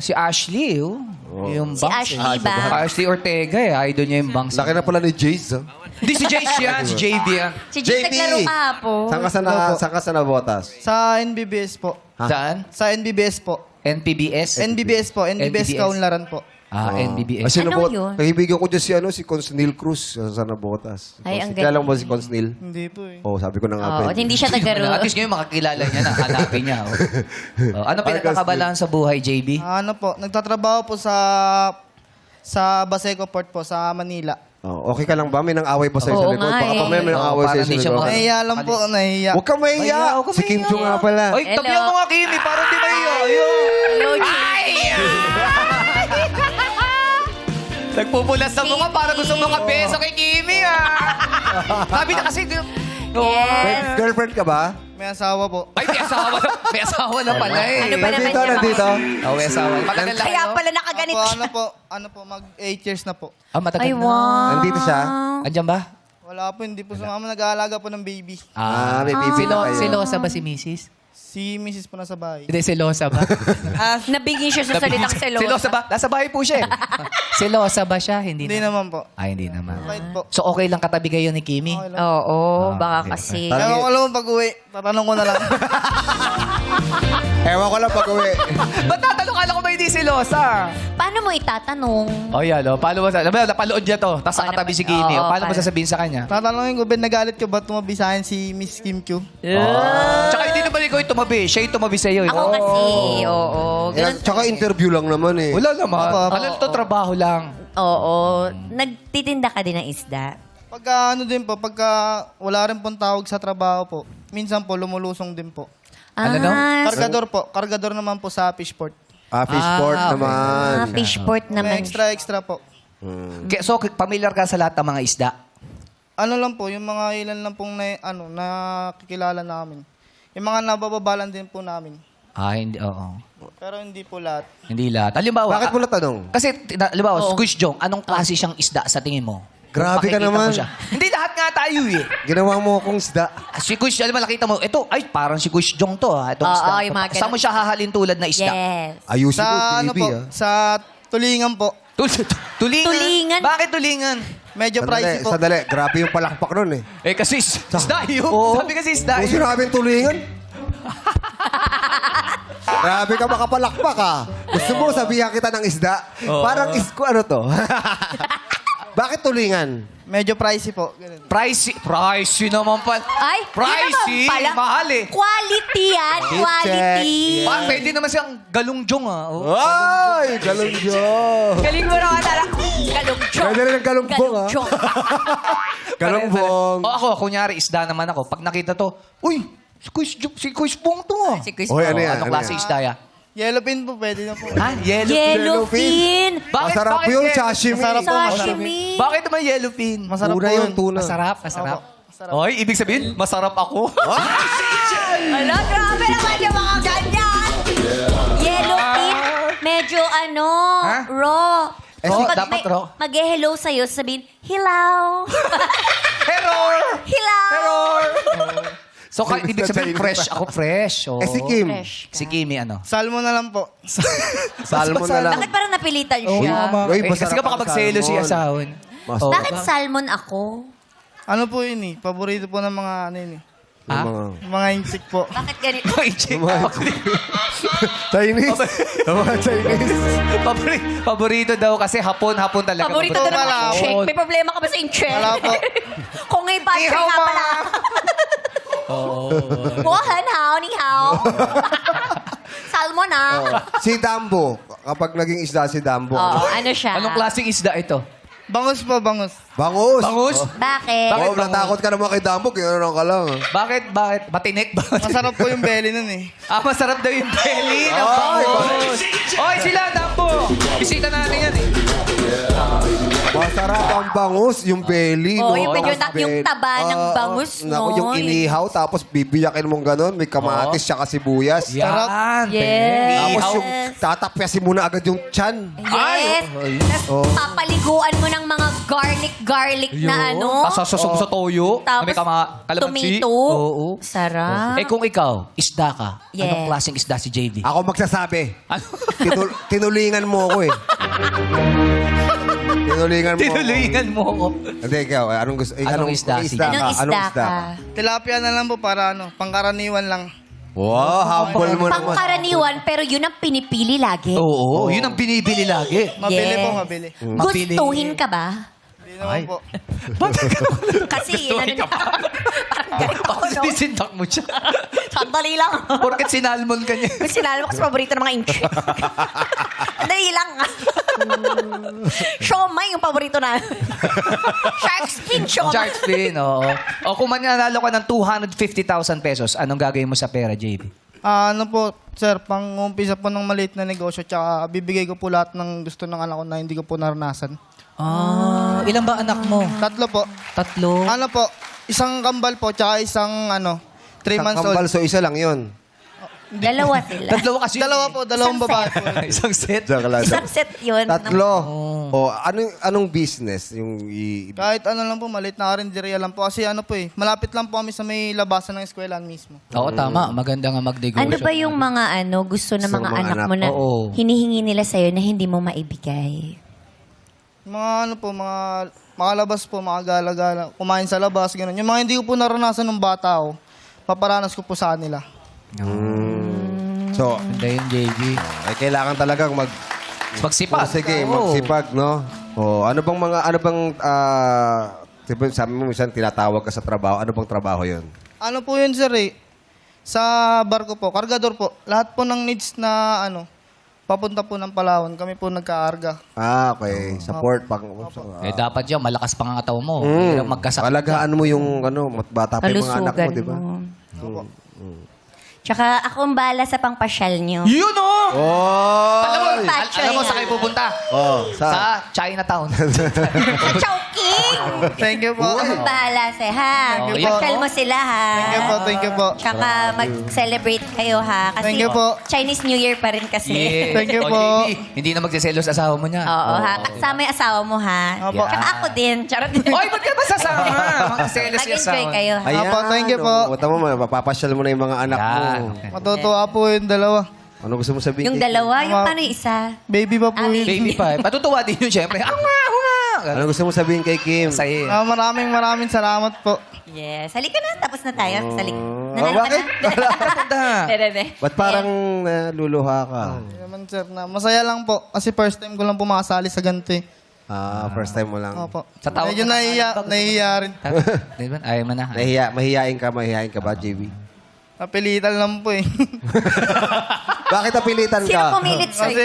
[SPEAKER 1] si Ashley, oh. Yung
[SPEAKER 4] Si
[SPEAKER 1] Banks,
[SPEAKER 4] Ashley ba?
[SPEAKER 1] Ashley Ortega, idol niya yung Banks.
[SPEAKER 2] Laki na pala ni Jace,
[SPEAKER 1] Hindi si Jace yan, si JB yan.
[SPEAKER 4] Si Jake naglaro kahapon.
[SPEAKER 2] Saan ka sa nabotas?
[SPEAKER 9] Sa NBBS po.
[SPEAKER 1] Saan?
[SPEAKER 9] Sa NBBS po.
[SPEAKER 1] NPBS?
[SPEAKER 9] NBBS po. NBBS
[SPEAKER 1] NBBS.
[SPEAKER 9] Kaunlaran po.
[SPEAKER 1] NBBS.
[SPEAKER 2] Kasi
[SPEAKER 4] Ano yun?
[SPEAKER 2] Kaibigan ko dyan si Consnil Cruz sa nabotas.
[SPEAKER 4] Ay, ang
[SPEAKER 2] Kaya lang
[SPEAKER 4] galing.
[SPEAKER 2] ba si Consnil?
[SPEAKER 9] Hindi po eh.
[SPEAKER 2] Oh, sabi ko na nga
[SPEAKER 4] Oo,
[SPEAKER 2] pwede.
[SPEAKER 4] hindi siya taga-ro.
[SPEAKER 1] At least ngayon makakilala niya na, hanapin niya. Oh. Ano pinagkakabalaan sa buhay, JB?
[SPEAKER 9] Ano po, nagtatrabaho po sa Baseco Port po, sa Manila.
[SPEAKER 2] Oh, okay ka lang ba? May nang away ba sa'yo sa
[SPEAKER 4] Oo
[SPEAKER 2] likod?
[SPEAKER 4] nga
[SPEAKER 2] Baka
[SPEAKER 4] eh.
[SPEAKER 2] pa may nang
[SPEAKER 1] Oo,
[SPEAKER 2] away
[SPEAKER 1] para
[SPEAKER 2] sa'yo sa
[SPEAKER 1] hindi siya
[SPEAKER 2] likod.
[SPEAKER 1] maka-
[SPEAKER 9] Nahiya lang po, nahiya.
[SPEAKER 2] Huwag kang mahiya.
[SPEAKER 1] Huwag kang
[SPEAKER 2] Si Kim Chu nga pala.
[SPEAKER 1] Oy,
[SPEAKER 4] Hello.
[SPEAKER 1] tabihan mo nga, Kimi, parang di mahiya. Ayun.
[SPEAKER 4] Hello, JV.
[SPEAKER 1] Nagpupulas sa mukha para gusto mo kabeso kay Kimi, Sabi na kasi,
[SPEAKER 4] Yes.
[SPEAKER 2] Girlfriend ka ba?
[SPEAKER 9] May asawa po.
[SPEAKER 1] ay, may asawa na pala eh.
[SPEAKER 4] Ano ba naman
[SPEAKER 2] Nandito,
[SPEAKER 4] yan,
[SPEAKER 2] nandito.
[SPEAKER 1] Oh, may asawa. Matagal na,
[SPEAKER 4] Kaya
[SPEAKER 1] no?
[SPEAKER 4] pala nakaganito siya.
[SPEAKER 9] Ano po, mag 8 years na po.
[SPEAKER 1] Matagal
[SPEAKER 4] Ay,
[SPEAKER 1] na.
[SPEAKER 4] wow.
[SPEAKER 2] Nandito siya?
[SPEAKER 1] Andyan ba?
[SPEAKER 9] Wala po, hindi po sumama. Nag-aalaga po ng baby.
[SPEAKER 2] May pipi na kayo.
[SPEAKER 1] Silosa ba si Mrs.?
[SPEAKER 9] Si Mrs. po nasa bahay.
[SPEAKER 1] Hindi, silosa ba?
[SPEAKER 4] Nabigyan siya sa salitang selosa.
[SPEAKER 1] Silosa ba? Nasa bahay po siya. Silosa ba siya? Hindi
[SPEAKER 9] Hindi
[SPEAKER 1] na.
[SPEAKER 9] naman po.
[SPEAKER 1] Ay, hindi naman.
[SPEAKER 9] Bait po.
[SPEAKER 1] So, okay lang katabi kayo ni Kimi?
[SPEAKER 9] Okay lang.
[SPEAKER 4] Oo, baka kasi.
[SPEAKER 2] Parang-
[SPEAKER 9] Ewan ko lang pag uwi. Tatanong ko na lang.
[SPEAKER 2] Ewan ko lang pag-uwi.
[SPEAKER 1] Ba't tatanong? Kala ko ba hindi silosa?
[SPEAKER 4] Paano mo itatanong?
[SPEAKER 1] Oh, yan. Oh. Paano mo napalood niya to. Tapos
[SPEAKER 4] Oh,
[SPEAKER 1] nakatabi si Kimi.
[SPEAKER 4] oo,
[SPEAKER 1] Paano mo
[SPEAKER 4] paano?
[SPEAKER 1] sasabihin sa kanya?
[SPEAKER 9] Tatanungin ko, Ben, nagalit ka ba tumabi sa akin si Miss Kim Q?
[SPEAKER 1] Tsaka hindi naman ikaw yung tumabi. Siya yung tumabi sa'yo.
[SPEAKER 4] Ako kasi, oo. Ganun.
[SPEAKER 2] Tsaka interview lang naman eh.
[SPEAKER 1] Wala naman.
[SPEAKER 9] Opo.
[SPEAKER 1] Ano to, trabaho lang.
[SPEAKER 4] Oo. Nagtitinda ka din ng isda.
[SPEAKER 9] Pagka ano din po, pagka wala rin pong tawag sa trabaho po, minsan po lumulusong din po.
[SPEAKER 1] Ano no?
[SPEAKER 9] Kargador po. Kargador naman po sa fishport.
[SPEAKER 2] Fishport
[SPEAKER 1] okay.
[SPEAKER 2] naman.
[SPEAKER 4] Fishport
[SPEAKER 9] May
[SPEAKER 4] naman.
[SPEAKER 9] extra po.
[SPEAKER 1] So, familiar ka sa lahat ng mga isda?
[SPEAKER 9] Ano lang po, yung mga ilan lang pong nakikilala namin. Yung mga nabababalan din po namin.
[SPEAKER 1] Hindi. Oo.
[SPEAKER 9] Pero hindi po lahat.
[SPEAKER 1] Hindi lahat. Halimbawa,
[SPEAKER 2] Bakit mo natanong?
[SPEAKER 1] kasi, halimbawa, Squish Jong, anong klase siyang isda sa tingin mo?
[SPEAKER 2] Grabe ka
[SPEAKER 1] Makikita mo
[SPEAKER 2] naman.
[SPEAKER 1] siya. Hindi lahat nga tayo eh.
[SPEAKER 2] Ginawa mo akong isda.
[SPEAKER 1] Si Kush, alam mo, nakita mo, ito, ay, parang si Kush Jong to, itong
[SPEAKER 4] Oo,
[SPEAKER 1] isda.
[SPEAKER 4] yung mga
[SPEAKER 1] Saan mo siya hahalin tulad na isda?
[SPEAKER 4] Yes.
[SPEAKER 2] Ayusin mo,
[SPEAKER 9] Sa ano
[SPEAKER 2] JB,
[SPEAKER 9] po,
[SPEAKER 2] ah.
[SPEAKER 9] sa tulingan po.
[SPEAKER 1] Tulingan?
[SPEAKER 4] Tulingan?
[SPEAKER 1] Bakit tulingan?
[SPEAKER 9] Medyo pricey po.
[SPEAKER 2] Sandali. Grabe yung palakpak nun eh.
[SPEAKER 1] Kasi isda yun.
[SPEAKER 2] Oo.
[SPEAKER 1] Sabi kasi isda
[SPEAKER 2] Kung
[SPEAKER 1] yun.
[SPEAKER 2] sinabing tulingan. Grabe ka makapalakpak ah. Gusto mo sabihan kita ng isda? Parang ano to? Bakit tulingan?
[SPEAKER 9] Medyo pricey po. Ganun.
[SPEAKER 1] Pricey naman pala.
[SPEAKER 4] Ay,
[SPEAKER 1] Pricey,
[SPEAKER 4] yun naman pala.
[SPEAKER 1] mahal eh.
[SPEAKER 4] Quality yan. Quality.
[SPEAKER 1] Pwede naman siyang galungjong
[SPEAKER 2] Ay! Galungjong!
[SPEAKER 4] Galing mo naman talaga. Galungjong.
[SPEAKER 2] Pwede rin ang galumbong ah.
[SPEAKER 4] Galungjong.
[SPEAKER 2] Galumbong.
[SPEAKER 1] Ako, kunyari, isda naman ako. Pag nakita to, uy, si Kush Bong to
[SPEAKER 4] Si Chris
[SPEAKER 2] Oy, ano
[SPEAKER 4] po.
[SPEAKER 2] yan?
[SPEAKER 1] Anong klase isda yan?
[SPEAKER 9] Yellowfin po, pwede na po.
[SPEAKER 1] Ha?
[SPEAKER 4] Yellowfin.
[SPEAKER 2] Masarap yun, sashimi.
[SPEAKER 9] Masarap po,
[SPEAKER 4] Sashimi.
[SPEAKER 1] Bakit naman yellowfin?
[SPEAKER 9] Masarap
[SPEAKER 2] Tuna
[SPEAKER 9] po
[SPEAKER 2] yun,
[SPEAKER 9] yun.
[SPEAKER 2] tuna.
[SPEAKER 1] Masarap.
[SPEAKER 9] Opo, masarap.
[SPEAKER 1] Oy, ibig sabihin, masarap ako.
[SPEAKER 4] Ala, grabe naman yung mga ganyan. Yellowfin. Medyo
[SPEAKER 1] Ha?
[SPEAKER 4] raw.
[SPEAKER 1] Raw,
[SPEAKER 4] Pag
[SPEAKER 1] dapat
[SPEAKER 4] may
[SPEAKER 1] raw.
[SPEAKER 4] mag-hello sa'yo, sabihin, hilaw.
[SPEAKER 1] Error!
[SPEAKER 4] Hilaw.
[SPEAKER 1] Error! So, ibig sabihin, fresh. Ako fresh. Oh.
[SPEAKER 2] Si Kim.
[SPEAKER 4] Fresh ka.
[SPEAKER 1] Si Kimi, ano?
[SPEAKER 9] Salmon na lang po.
[SPEAKER 2] Salmon na lang.
[SPEAKER 4] Bakit parang napilitan siya?
[SPEAKER 2] Uy,
[SPEAKER 1] Kasi
[SPEAKER 2] masarap
[SPEAKER 1] ka baka
[SPEAKER 2] ang
[SPEAKER 1] magselo si
[SPEAKER 2] salmon.
[SPEAKER 1] asahon.
[SPEAKER 2] Mas-
[SPEAKER 4] Bakit salmon ako?
[SPEAKER 9] Ano po yun eh? Paborito po ng mga ano yun eh.
[SPEAKER 1] Ha?
[SPEAKER 9] Yung mga insik po.
[SPEAKER 4] Bakit ganito?
[SPEAKER 2] Chinese. Mga Chinese.
[SPEAKER 1] Paborito daw kasi hapon talaga.
[SPEAKER 4] Paborito daw
[SPEAKER 9] Wala
[SPEAKER 4] ng
[SPEAKER 9] po.
[SPEAKER 4] check. May problema ka ba sa check?
[SPEAKER 9] Wala po.
[SPEAKER 4] Kung may battery
[SPEAKER 1] Ihaw
[SPEAKER 4] nga
[SPEAKER 1] ma.
[SPEAKER 4] pala. Buhan hao, ni hao. Salmon ah.
[SPEAKER 2] Si Dambo. Kapag naging isda si Dambo.
[SPEAKER 4] Oo, ano siya?
[SPEAKER 1] Anong klaseng isda ito?
[SPEAKER 9] Bangus po, bangus.
[SPEAKER 2] Bangus.
[SPEAKER 1] Bangus?
[SPEAKER 4] Bakit?
[SPEAKER 1] Bakit
[SPEAKER 2] Oo,
[SPEAKER 1] bangus?
[SPEAKER 2] natakot ka naman kay Dambog. Gano'n ka lang.
[SPEAKER 1] Bakit? Matinik ba?
[SPEAKER 9] Masarap po yung belly nun eh.
[SPEAKER 1] Masarap daw yung belly ng
[SPEAKER 2] Ay,
[SPEAKER 1] bangus. Oy, sila, Dambo. Bisita natin yan eh.
[SPEAKER 2] Masarap ang bangus, yung belly.
[SPEAKER 4] Oo,
[SPEAKER 2] no?
[SPEAKER 4] yung medyo
[SPEAKER 2] Tapos
[SPEAKER 4] yung taba ng bangus,
[SPEAKER 2] Naku,
[SPEAKER 4] no?
[SPEAKER 2] yung inihaw, tapos bibiyakin mong gano'n. May kamatis, tsaka sibuyas.
[SPEAKER 1] Yan.
[SPEAKER 4] Yes.
[SPEAKER 2] Tapos yung tatapyasin mo na agad yung tiyan.
[SPEAKER 4] Yes. Tapos papaliguan mo ng mga garlic na ano.
[SPEAKER 1] Tapos sasusok sa toyo.
[SPEAKER 4] Tapos
[SPEAKER 1] May kalamansi.
[SPEAKER 4] tomato.
[SPEAKER 1] Oo.
[SPEAKER 4] Sarap.
[SPEAKER 1] Eh kung ikaw, isda ka,
[SPEAKER 4] Yes.
[SPEAKER 1] anong klaseng isda si JV?
[SPEAKER 2] Ako magsasabi.
[SPEAKER 1] Ano?
[SPEAKER 2] Tinulingan mo ako eh. Tinulingan mo
[SPEAKER 1] Tinulingan mo ako.
[SPEAKER 2] ako. Hindi, ikaw. Anong gusto?
[SPEAKER 1] Anong isda? Sige.
[SPEAKER 4] Anong isda ka?
[SPEAKER 9] Tilapia na lang po para pangkaraniwan lang.
[SPEAKER 2] Wow, humble mo naman.
[SPEAKER 4] Pangkaraniwan, pero yun ang pinipili lagi.
[SPEAKER 1] Oo, yun ang binibili lagi.
[SPEAKER 9] Mabili
[SPEAKER 4] Yes.
[SPEAKER 9] po, mabili.
[SPEAKER 1] Mabili.
[SPEAKER 4] Gustuhin ka ba?
[SPEAKER 9] Hindi naman po.
[SPEAKER 4] Kasi yun ano parang ganito,
[SPEAKER 1] Bakit
[SPEAKER 4] no?
[SPEAKER 1] sisindak mo siya?
[SPEAKER 4] Sandali lang.
[SPEAKER 1] Porket sinalmon ka niya.
[SPEAKER 4] Kasi sinalo mo kasi paborito ng mga inchi. Sandali lang. Siomay yung paborito na. Shark fin, siomay.
[SPEAKER 1] Shark fin, oo. O kung mananalo ka ng 250,000 pesos, anong gagawin mo sa pera, JV?
[SPEAKER 9] Ano po, sir, pang-umpisa po ng maliit na negosyo, tsaka bibigay ko po lahat ng gusto ng anak ko na hindi ko po naranasan.
[SPEAKER 1] Ilan ba anak mo?
[SPEAKER 9] 3 po.
[SPEAKER 1] 3.
[SPEAKER 9] Ano po, isang kambal po, tsaka isang 3 months old.
[SPEAKER 2] Kambal, so isa lang yun.
[SPEAKER 4] Dalawa sila.
[SPEAKER 1] Dalawa kasi.
[SPEAKER 9] Dalawa po, dalawang
[SPEAKER 4] Isang
[SPEAKER 9] babae po.
[SPEAKER 1] Isang set.
[SPEAKER 2] Diyan ka lang.
[SPEAKER 4] Isang set yun.
[SPEAKER 2] Tatlo. O, anong business?
[SPEAKER 9] Kahit ano lang po, maliit na karinderya lang po. Kasi ano po malapit lang po kami sa may labasan ng eskwelahan mismo.
[SPEAKER 1] Oo, tama. Maganda nga magnegosyo.
[SPEAKER 4] Ano ba yung mga gusto ng
[SPEAKER 2] Gusto
[SPEAKER 4] mga
[SPEAKER 2] ng mga
[SPEAKER 4] anak
[SPEAKER 2] anak?
[SPEAKER 4] mo na
[SPEAKER 1] Oo.
[SPEAKER 4] hinihingi nila sa'yo na hindi mo maibigay?
[SPEAKER 9] Mga mga makalabas po, mga gala-gala, kumain sa labas, gano'n. Yung mga hindi ko po naranasan ng bata ko, paparanas ko po sa kanila.
[SPEAKER 2] So,
[SPEAKER 1] Ganda yung JV.
[SPEAKER 2] ay kailangan talagang
[SPEAKER 1] Magsipag.
[SPEAKER 2] sige,
[SPEAKER 1] Oo.
[SPEAKER 2] magsipag, no? O, ano bang, diba, sabi mo minsan tinatawag ka sa trabaho. Ano bang trabaho yun?
[SPEAKER 9] Ano po yun, sir eh? Sa barko po, kargador po. Lahat po ng needs na papunta po ng Palawan, kami po nagkaarga.
[SPEAKER 2] Okay. Support.
[SPEAKER 1] Dapat yan, malakas pangangataw mo. Hirap magkasakit.
[SPEAKER 2] Palagaan mo yung, bata pa yung mga anak mo,
[SPEAKER 4] Kalusugan
[SPEAKER 2] di ba?
[SPEAKER 4] mo. Tsaka ako ang bahala sa pangpasyal nyo.
[SPEAKER 1] Yun oh!
[SPEAKER 2] Oh!
[SPEAKER 1] Alam mo sa kayo pupunta?
[SPEAKER 2] Oh,
[SPEAKER 1] Sa Chinatown.
[SPEAKER 4] Chowking!
[SPEAKER 9] Thank you po.
[SPEAKER 4] Ako ang bahala sa ha.
[SPEAKER 9] Thank you po.
[SPEAKER 4] Pasyal mo sila ha.
[SPEAKER 9] Thank you po.
[SPEAKER 4] Tsaka mag-celebrate kayo ha. Kasi
[SPEAKER 9] Thank you po.
[SPEAKER 4] Chinese New Year pa rin kasi.
[SPEAKER 1] Yeah.
[SPEAKER 9] Thank you
[SPEAKER 1] O,
[SPEAKER 9] po.
[SPEAKER 1] JV, hindi na magsiselos asawa mo niya.
[SPEAKER 4] Oo ha. Kasama yung asawa mo ha.
[SPEAKER 9] Opo.
[SPEAKER 4] Tsaka ako din. Charot.
[SPEAKER 1] Oy, ba't ka ba sasama? Magsiselos yung
[SPEAKER 4] Mag-enjoy
[SPEAKER 1] asawa.
[SPEAKER 4] kayo ha.
[SPEAKER 9] Apo, thank you po.
[SPEAKER 2] Tama mo, mapapasyal mo na yung mga anak mo.
[SPEAKER 1] Yan.
[SPEAKER 9] Matutuwa po yung dalawa.
[SPEAKER 2] Ano gusto mo sabihin?
[SPEAKER 4] Yung dalawa, yung paano yung isa?
[SPEAKER 9] Baby pa po
[SPEAKER 4] Ah,
[SPEAKER 9] yun.
[SPEAKER 1] Baby pa. Patutuwa din yun, syempre. Nga.
[SPEAKER 2] Ano gusto mo sabihin kay Kim?
[SPEAKER 1] Sa'yo.
[SPEAKER 9] Maraming salamat po.
[SPEAKER 4] Yes. Halika na. Tapos na tayo. Salik.
[SPEAKER 2] bakit?
[SPEAKER 4] Dede.
[SPEAKER 2] Ba't parang luluha ka?
[SPEAKER 9] Hindi naman, sir, na masaya lang po. Kasi first time ko lang po makasali sa ganito eh.
[SPEAKER 2] First time mo lang.
[SPEAKER 9] Opo.
[SPEAKER 1] Sa tawag
[SPEAKER 9] Medyo
[SPEAKER 1] ka
[SPEAKER 9] nahihiya rin.
[SPEAKER 1] Ayaw mo na.
[SPEAKER 2] Mahihain ka ba, JB?
[SPEAKER 9] Napilitan lang po eh.
[SPEAKER 2] Bakit napilitan
[SPEAKER 4] Sino
[SPEAKER 2] ka?
[SPEAKER 4] pumilit sa'yo?
[SPEAKER 9] Kasi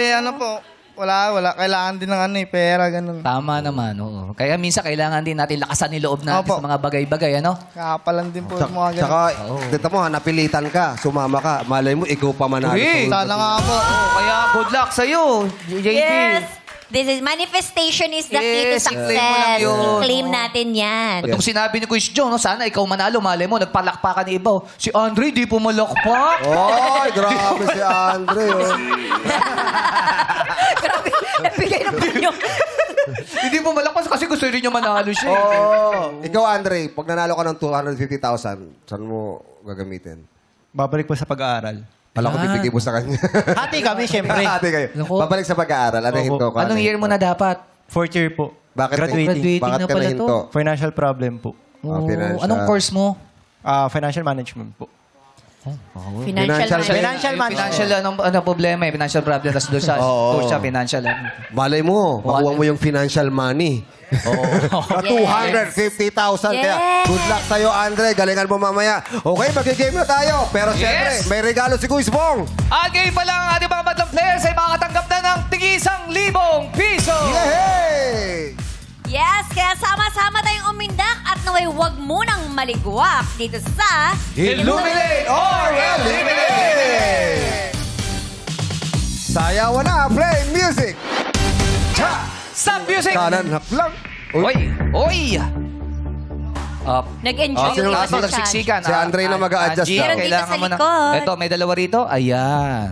[SPEAKER 9] wala. Kailangan din ng pera, ganun.
[SPEAKER 1] Tama naman, oo. Kaya minsan kailangan din natin lakasan yung loob natin
[SPEAKER 9] Opo.
[SPEAKER 1] sa mga bagay-bagay, ano?
[SPEAKER 9] Kakapalan din po yung mga ganun.
[SPEAKER 2] Tsaka, dito mo, napilitan ka, sumama ka. Malay mo, ikaw pa manalo.
[SPEAKER 1] Uy!
[SPEAKER 9] Sana nga po.
[SPEAKER 1] Kaya good luck sa'yo, JP.
[SPEAKER 4] Yes. This is manifestation is the key to
[SPEAKER 1] Yes, i-claim mo lang
[SPEAKER 4] success.
[SPEAKER 1] yun.
[SPEAKER 4] I-claim natin yan.
[SPEAKER 1] At nung sinabi ni Kuya John, no, sana ikaw manalo, malay mo, nagpalakpakan ni iba. Si Andre, di pumalakpak.
[SPEAKER 2] Oy, grabe si Andre. Oh.
[SPEAKER 4] Grabe. Nagbigay ng punyo.
[SPEAKER 1] Hindi pumalakpak kasi gusto rin niya manalo siya.
[SPEAKER 2] Ikaw, Andre, pag nanalo ka ng 250,000, saan mo gagamitin?
[SPEAKER 10] Babalik po sa pag-aaral.
[SPEAKER 2] Wala ko bibigay mo sa kanya.
[SPEAKER 10] Hati kami, syempre.
[SPEAKER 2] Hati kayo.
[SPEAKER 1] Naku.
[SPEAKER 2] Babalik sa pag-aaral. Ano
[SPEAKER 10] Opo.
[SPEAKER 2] hinto ka?
[SPEAKER 1] Anong year mo na dapat?
[SPEAKER 10] Fourth year po.
[SPEAKER 2] Bakit?
[SPEAKER 10] Graduating.
[SPEAKER 2] Bakit
[SPEAKER 1] na
[SPEAKER 2] ka
[SPEAKER 1] pala
[SPEAKER 2] nahinto?
[SPEAKER 1] to.
[SPEAKER 10] Financial problem po.
[SPEAKER 2] financial.
[SPEAKER 1] Anong course mo?
[SPEAKER 10] Financial management po.
[SPEAKER 2] Financial-
[SPEAKER 10] Financial
[SPEAKER 1] Yung financial, anong problema eh? Financial problem. Tapos doon sa
[SPEAKER 2] Oo.
[SPEAKER 1] course siya, financial.
[SPEAKER 2] Malay mo, makuha mo yung financial money. Na 250,000. Kaya
[SPEAKER 4] Yes.
[SPEAKER 2] good luck sa'yo, Andre. Galingan mo mamaya. Okay, mag-game na tayo. Pero syempre,
[SPEAKER 1] Yes.
[SPEAKER 2] may regalo si Kuis Bong.
[SPEAKER 1] At ngayon pa lang ang ating mga batang players ay makakatanggap na ng tig-1,000 piso.
[SPEAKER 2] Yay!
[SPEAKER 4] Yes, kaya sama-sama tayong umindak at naway huwag munang maligwak dito sa...
[SPEAKER 2] Illuminate or eliminate! Sayawan na, play music! Cha!
[SPEAKER 1] Stop music!
[SPEAKER 2] Kanan, haklang.
[SPEAKER 1] Oy! Up.
[SPEAKER 4] Nag-enjoy
[SPEAKER 2] sino
[SPEAKER 4] yung
[SPEAKER 2] last
[SPEAKER 4] iba
[SPEAKER 2] one?
[SPEAKER 4] sa chat.
[SPEAKER 1] Siksikan.
[SPEAKER 2] Si Andre na mag-a-adjust
[SPEAKER 1] Angie,
[SPEAKER 2] daw.
[SPEAKER 4] Meron dito
[SPEAKER 1] kailangan
[SPEAKER 4] sa
[SPEAKER 1] mo na.
[SPEAKER 4] likod.
[SPEAKER 1] Ito, may dalawa rito. Ayan.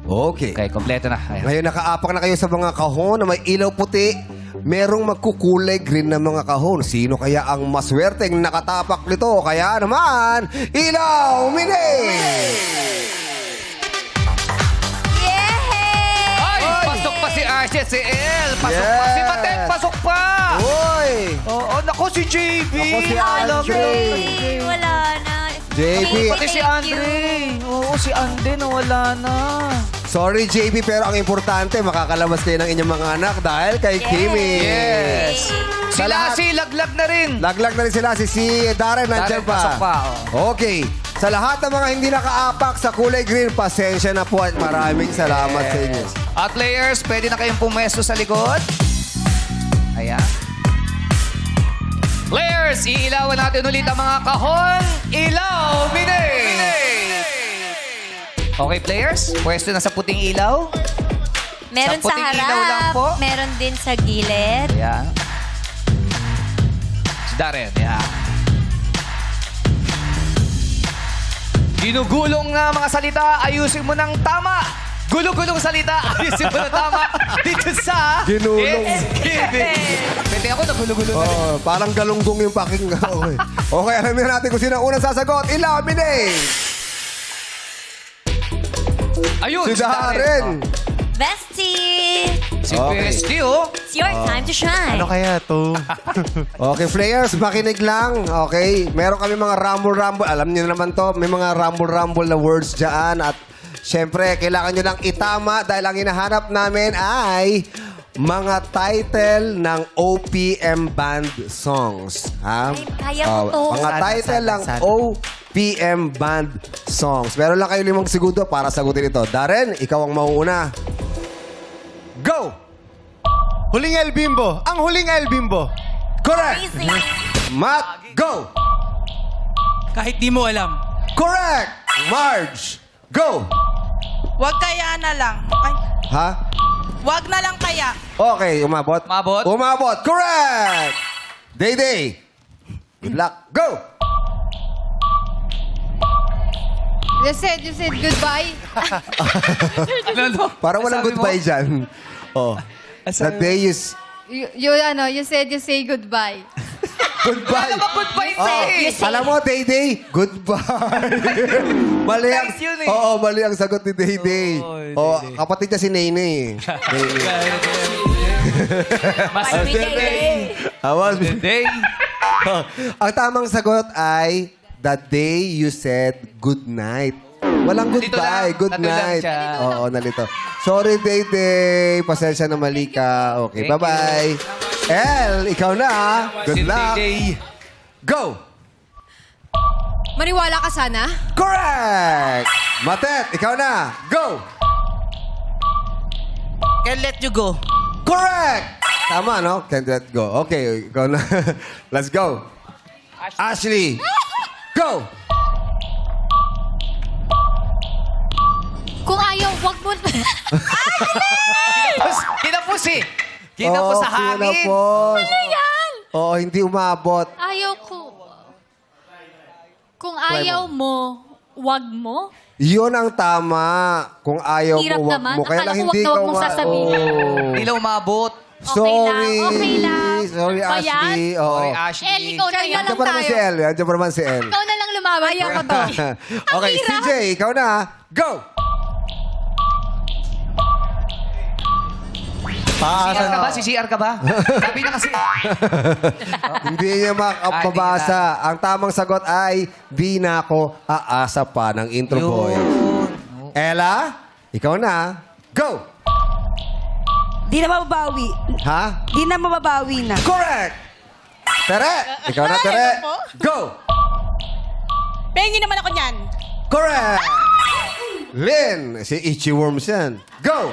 [SPEAKER 2] Okay.
[SPEAKER 1] Okay, kompleto na. Ayan.
[SPEAKER 2] Ngayon, nakaapak na kayo sa mga kahon na may ilaw puti. Merong magkukulay green na mga kahon. Sino kaya ang maswerteng nakatapak nito? Kaya naman, ilaw, mini!
[SPEAKER 4] Yay!
[SPEAKER 1] Ay! Pasok pa si Archie at si El. Pasok pa
[SPEAKER 2] Yes.
[SPEAKER 1] si Batet. Pasok pa!
[SPEAKER 2] Uy!
[SPEAKER 1] Oo, nako si JB.
[SPEAKER 2] Ako si
[SPEAKER 1] Alam
[SPEAKER 2] Andre.
[SPEAKER 4] Yay! Wala na.
[SPEAKER 2] JB.
[SPEAKER 1] Pati si
[SPEAKER 4] Thank you.
[SPEAKER 1] Andre. Oo, si Andre nawala na.
[SPEAKER 2] Sorry, JB, pero ang importante, makakalabas kayo ng inyong mga anak dahil kay Kimi.
[SPEAKER 1] Yes.
[SPEAKER 2] Sa
[SPEAKER 1] Sila
[SPEAKER 2] lahat-
[SPEAKER 1] si Laglag na rin.
[SPEAKER 2] Laglag na rin sila. Si Darren nandiyan
[SPEAKER 1] Darren, pasok pa,
[SPEAKER 2] Okay. Sa lahat ng mga hindi nakaapak sa kulay green, pasensya na po at maraming salamat sa inyo.
[SPEAKER 1] At players, pwede na kayong pumesto sa likod. Ayan. Players, iilawan natin ulit ang mga kahon. Ilaw, Mine! Okay, players, pwesto na sa puting ilaw.
[SPEAKER 4] Meron
[SPEAKER 1] Sa
[SPEAKER 4] sa
[SPEAKER 1] puting ilaw lang
[SPEAKER 4] harap,
[SPEAKER 1] po.
[SPEAKER 4] meron din sa gilid.
[SPEAKER 1] Ayan. Si Darren, ayan. Ginugulong na mga salita, ayusin mo ng tama. Gulong-gulong salita, ayusin mo ng tama. Dito sa...
[SPEAKER 2] Ginulong.
[SPEAKER 1] It's Giving. Pwede ako nagulong-gulong na rin.
[SPEAKER 2] Oh, parang galunggong yung pakinggan. Okay. Okay, alamin natin kung sino ang unang sasagot. Ilaw, Mine!
[SPEAKER 1] Ayun,
[SPEAKER 2] Si Darren.
[SPEAKER 4] Bestie!
[SPEAKER 1] Si
[SPEAKER 2] Okay.
[SPEAKER 1] Bestie, oh.
[SPEAKER 4] It's your time to shine.
[SPEAKER 10] Ano kaya to?
[SPEAKER 2] Okay, players, makinig lang. Okay? Meron kami mga rumble-rumble. Alam niyo naman to. May mga rumble-rumble na words dyan. At syempre, kailangan nyo lang itama dahil ang hinahanap namin ay mga title ng OPM band songs. Ha?
[SPEAKER 4] Ay, kaya ko to.
[SPEAKER 2] Mga title ng OPM band songs. Meron lang kayo 5 segundo para sagutin ito. Darren, ikaw ang mauuna. Go!
[SPEAKER 10] Huling El Bimbo. Ang huling El Bimbo.
[SPEAKER 2] Correct!
[SPEAKER 4] Easy.
[SPEAKER 2] Matt, go!
[SPEAKER 3] Kahit di mo alam.
[SPEAKER 2] Correct! Marge, go!
[SPEAKER 11] Wag kaya na lang. Ay,
[SPEAKER 2] Ha?
[SPEAKER 11] wag na lang kaya.
[SPEAKER 2] Okay, umabot.
[SPEAKER 1] Umabot.
[SPEAKER 2] Umabot. Correct! Day. Good luck. Go!
[SPEAKER 5] You said goodbye.
[SPEAKER 1] Ano?
[SPEAKER 2] Para walang
[SPEAKER 1] Sabi mo?
[SPEAKER 2] goodbye dyan. Oh. The day is...
[SPEAKER 5] You said you say goodbye.
[SPEAKER 2] Goodbye.
[SPEAKER 1] Ano ba goodbye
[SPEAKER 2] Oh,
[SPEAKER 1] say?
[SPEAKER 2] alam mo, Day, goodbye. Mali ang...
[SPEAKER 1] Nice yun eh.
[SPEAKER 2] Oo, mali ang sagot ni Day. Oh, kapatid niya si Nene.
[SPEAKER 4] Mas day.
[SPEAKER 2] Awas.
[SPEAKER 1] Day.
[SPEAKER 2] Ang tamang sagot ay the day you said good night. Walang
[SPEAKER 1] Nalito
[SPEAKER 2] goodbye.
[SPEAKER 1] lang.
[SPEAKER 2] Good
[SPEAKER 1] Nalito lang
[SPEAKER 2] night.
[SPEAKER 1] siya.
[SPEAKER 2] Oo, nalito. Sorry, Day. Pasensya na mali ka. Okay,
[SPEAKER 1] Thank
[SPEAKER 2] bye-bye. El, ikaw na. Good
[SPEAKER 1] Si
[SPEAKER 2] luck.
[SPEAKER 1] Day.
[SPEAKER 2] Go!
[SPEAKER 5] Maniwala ka sana?
[SPEAKER 2] Correct! Matet, ikaw na. Go!
[SPEAKER 11] Can't let you go.
[SPEAKER 2] Correct! Tama, no? Can't let go. Okay, ikaw na. Let's go. Ashley. Go!
[SPEAKER 6] Kung ayaw, wag mo...
[SPEAKER 1] Kinapos eh. Kinapos sa hangin.
[SPEAKER 2] Kinapos. Oo, hindi umabot.
[SPEAKER 6] ayaw ko. Kung ayaw mo, wag mo.
[SPEAKER 2] Yun ang tama. Kung ayaw
[SPEAKER 6] Hirap
[SPEAKER 2] mo, wag
[SPEAKER 6] naman.
[SPEAKER 2] mo. Kaya
[SPEAKER 6] Akala
[SPEAKER 2] lang
[SPEAKER 6] ko
[SPEAKER 2] hindi
[SPEAKER 6] wag na wag
[SPEAKER 2] ka
[SPEAKER 6] mong sasabihin.
[SPEAKER 1] Hindi lang umabot.
[SPEAKER 2] Sorry.
[SPEAKER 6] Okay lang.
[SPEAKER 2] Sorry,
[SPEAKER 6] Ba yan?
[SPEAKER 2] Ashley. Oo.
[SPEAKER 1] Sorry, Ashley.
[SPEAKER 6] El, ikaw na yan.
[SPEAKER 2] Andiyan pa naman si El. Andiyan pa naman si El.
[SPEAKER 6] Ikaw na lang lumaban. Ayaw ko to.
[SPEAKER 2] Okay, CJ, ikaw na. Go!
[SPEAKER 1] CR ka ba? Si CR ka ba? Sabi na kasi.
[SPEAKER 2] Hindi niya makapabasa. Ang tamang sagot ay, di na ako aasa pa ng intro boy. Ella, ikaw na. Go!
[SPEAKER 11] Di na mababawi.
[SPEAKER 2] Ha?
[SPEAKER 11] Di na mababawi na.
[SPEAKER 2] Correct! Tere! Ikaw na, Tere. Go!
[SPEAKER 11] Pengi naman ako niyan.
[SPEAKER 2] Correct! Lynn, si Itchy Worms yan. Go!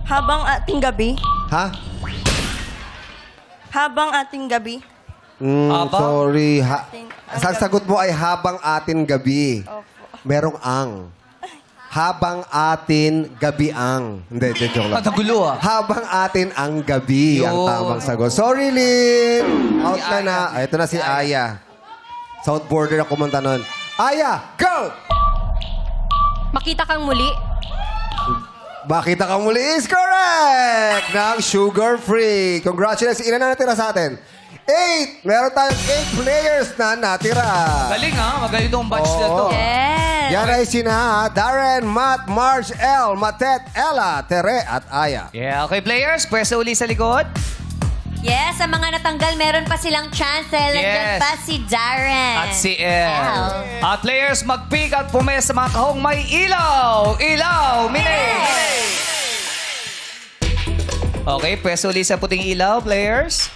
[SPEAKER 11] Habang ating gabi,
[SPEAKER 2] Ha?
[SPEAKER 11] Habang ating gabi.
[SPEAKER 1] Habang?
[SPEAKER 2] Sorry.
[SPEAKER 11] Ang
[SPEAKER 2] Ang sagot mo ay habang atin gabi.
[SPEAKER 11] Opo.
[SPEAKER 2] Merong ang. Habang atin gabi ang. Hindi, joke lang.
[SPEAKER 1] Nagulo ah.
[SPEAKER 2] Habang atin ang gabi ang
[SPEAKER 1] Yun.
[SPEAKER 2] tamang sagot. Sorry, Lynn. Out
[SPEAKER 1] Si
[SPEAKER 2] ka
[SPEAKER 1] Aya.
[SPEAKER 2] na. Ito na si Aya. South border na kumanta nun. Aya, go!
[SPEAKER 5] Makita kang muli.
[SPEAKER 2] Makita ka muli is correct! Ng sugar-free. Congratulations. Ilan na natira sa atin? 8! Meron tayong 8 players na natira.
[SPEAKER 1] Galing ah. Magaling tong batch na to.
[SPEAKER 4] Yes.
[SPEAKER 2] Yan ay sina Darren, Matt, Marge, El, Matet, Ella, Tere, at Aya.
[SPEAKER 1] Yeah, okay players. Pwesta uli sa likod.
[SPEAKER 4] Yes, sa mga natanggal, meron pa silang chance. Nandiyan
[SPEAKER 1] Yes.
[SPEAKER 4] pa si Darren.
[SPEAKER 1] At si El. At players, mag-pick at pumes sa mga kahong may ilaw. Ilaw, Mine. Okay, pwesta uli sa puting ilaw, players.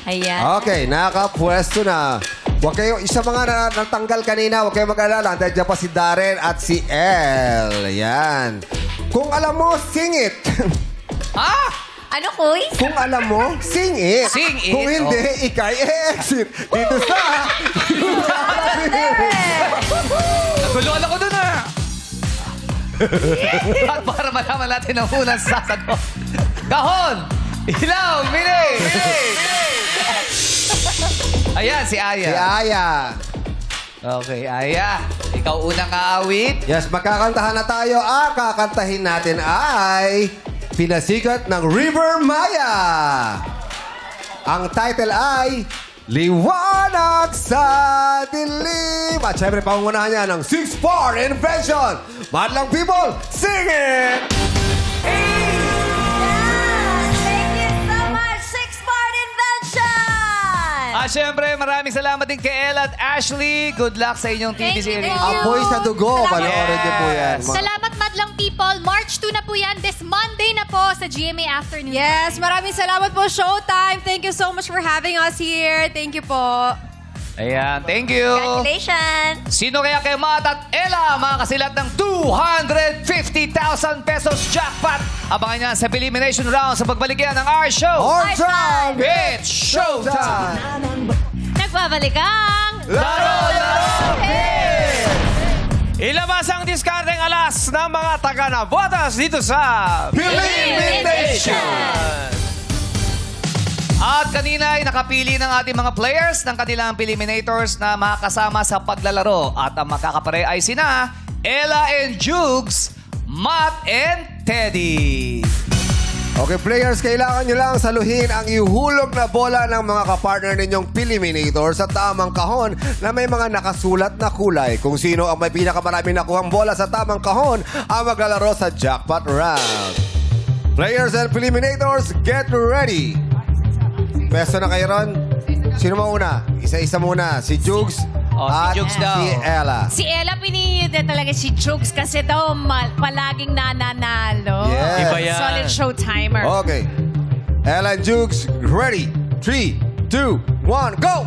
[SPEAKER 4] Ayan.
[SPEAKER 2] Okay, nakapwesto na. Huwag kayo, isa mga natanggal kanina, huwag kayo mag-alala. Nandiyan pa si Darren at si El. Yan. Kung alam mo, sing it.
[SPEAKER 1] Ah!
[SPEAKER 4] Ano, Kuy?
[SPEAKER 2] Kung alam mo, sing it.
[SPEAKER 1] Sing it,
[SPEAKER 2] Kung hindi, ikay exit. Dito sa...
[SPEAKER 1] Naguluhan ako dun ah. At para malaman natin ang unang sasagot. Kahon! Ilaw, Mine! Ayan, si Aya.
[SPEAKER 2] Si Aya.
[SPEAKER 1] Okay, Aya. Ikaw unang aawit.
[SPEAKER 2] Yes, magkakantahan na tayo. Ang kakantahin natin ay Pinasikat ng River Maya. Ang title ay Liwanag sa Dilim. At syempre, pangunahan niya ng 6-4 Invention. Madlang people, sing it!
[SPEAKER 4] Thank you so much, Six-Part Invention!
[SPEAKER 1] At syempre, maraming salamat din kay Elle at Ashley. Good luck sa inyong TV
[SPEAKER 6] Thank you,
[SPEAKER 1] series.
[SPEAKER 6] thank you.
[SPEAKER 2] Apoy sa dugo. Panoorin niyo po yan.
[SPEAKER 6] Salamat madlang people. March 2 na po yan. This Monday na po sa GMA Afternoon.
[SPEAKER 5] Yes, maraming salamat po, Showtime. Thank you so much for having us here. Thank you po.
[SPEAKER 1] Ayan, thank you.
[SPEAKER 4] Congratulations!
[SPEAKER 1] Sino kaya kay Matt at Ella makakasilat ng 250,000 pesos jackpot? Abangan niya sa elimination round sa pagbalik yan ng our show.
[SPEAKER 2] On time!
[SPEAKER 1] It's showtime!
[SPEAKER 4] Nagbabalik ang...
[SPEAKER 1] Laro!
[SPEAKER 10] Ilabas ang diskardeng alas ng mga taga na botas dito sa
[SPEAKER 1] Elimination! At kanina ay nakapili ng ating mga players ng kanilang eliminators na makakasama sa paglalaro. At ang makakapare ay sina Ella and Jugs, Matt and Teddy.
[SPEAKER 2] Okay, players, kailangan nyo lang saluhin ang ihulog na bola ng mga kapartner ninyong Eliminator sa tamang kahon na may mga nakasulat na kulay. Kung sino ang may pinakamaraming nakuhang bola sa tamang kahon ang maglalaro sa jackpot round. Players and Eliminators, get ready! Peso na kayo ron. Sino mauna? Isa-isa muna. Si Jugs
[SPEAKER 1] Oh, si
[SPEAKER 2] at
[SPEAKER 1] Jugs daw.
[SPEAKER 2] si Ella.
[SPEAKER 11] Si Ella pinili din talaga si Jukes kasi daw palaging nananalo.
[SPEAKER 2] Yes.
[SPEAKER 10] Iba yan.
[SPEAKER 11] Solid show timer.
[SPEAKER 2] Okay. Ella and Jugs, ready? 3, 2, 1, go!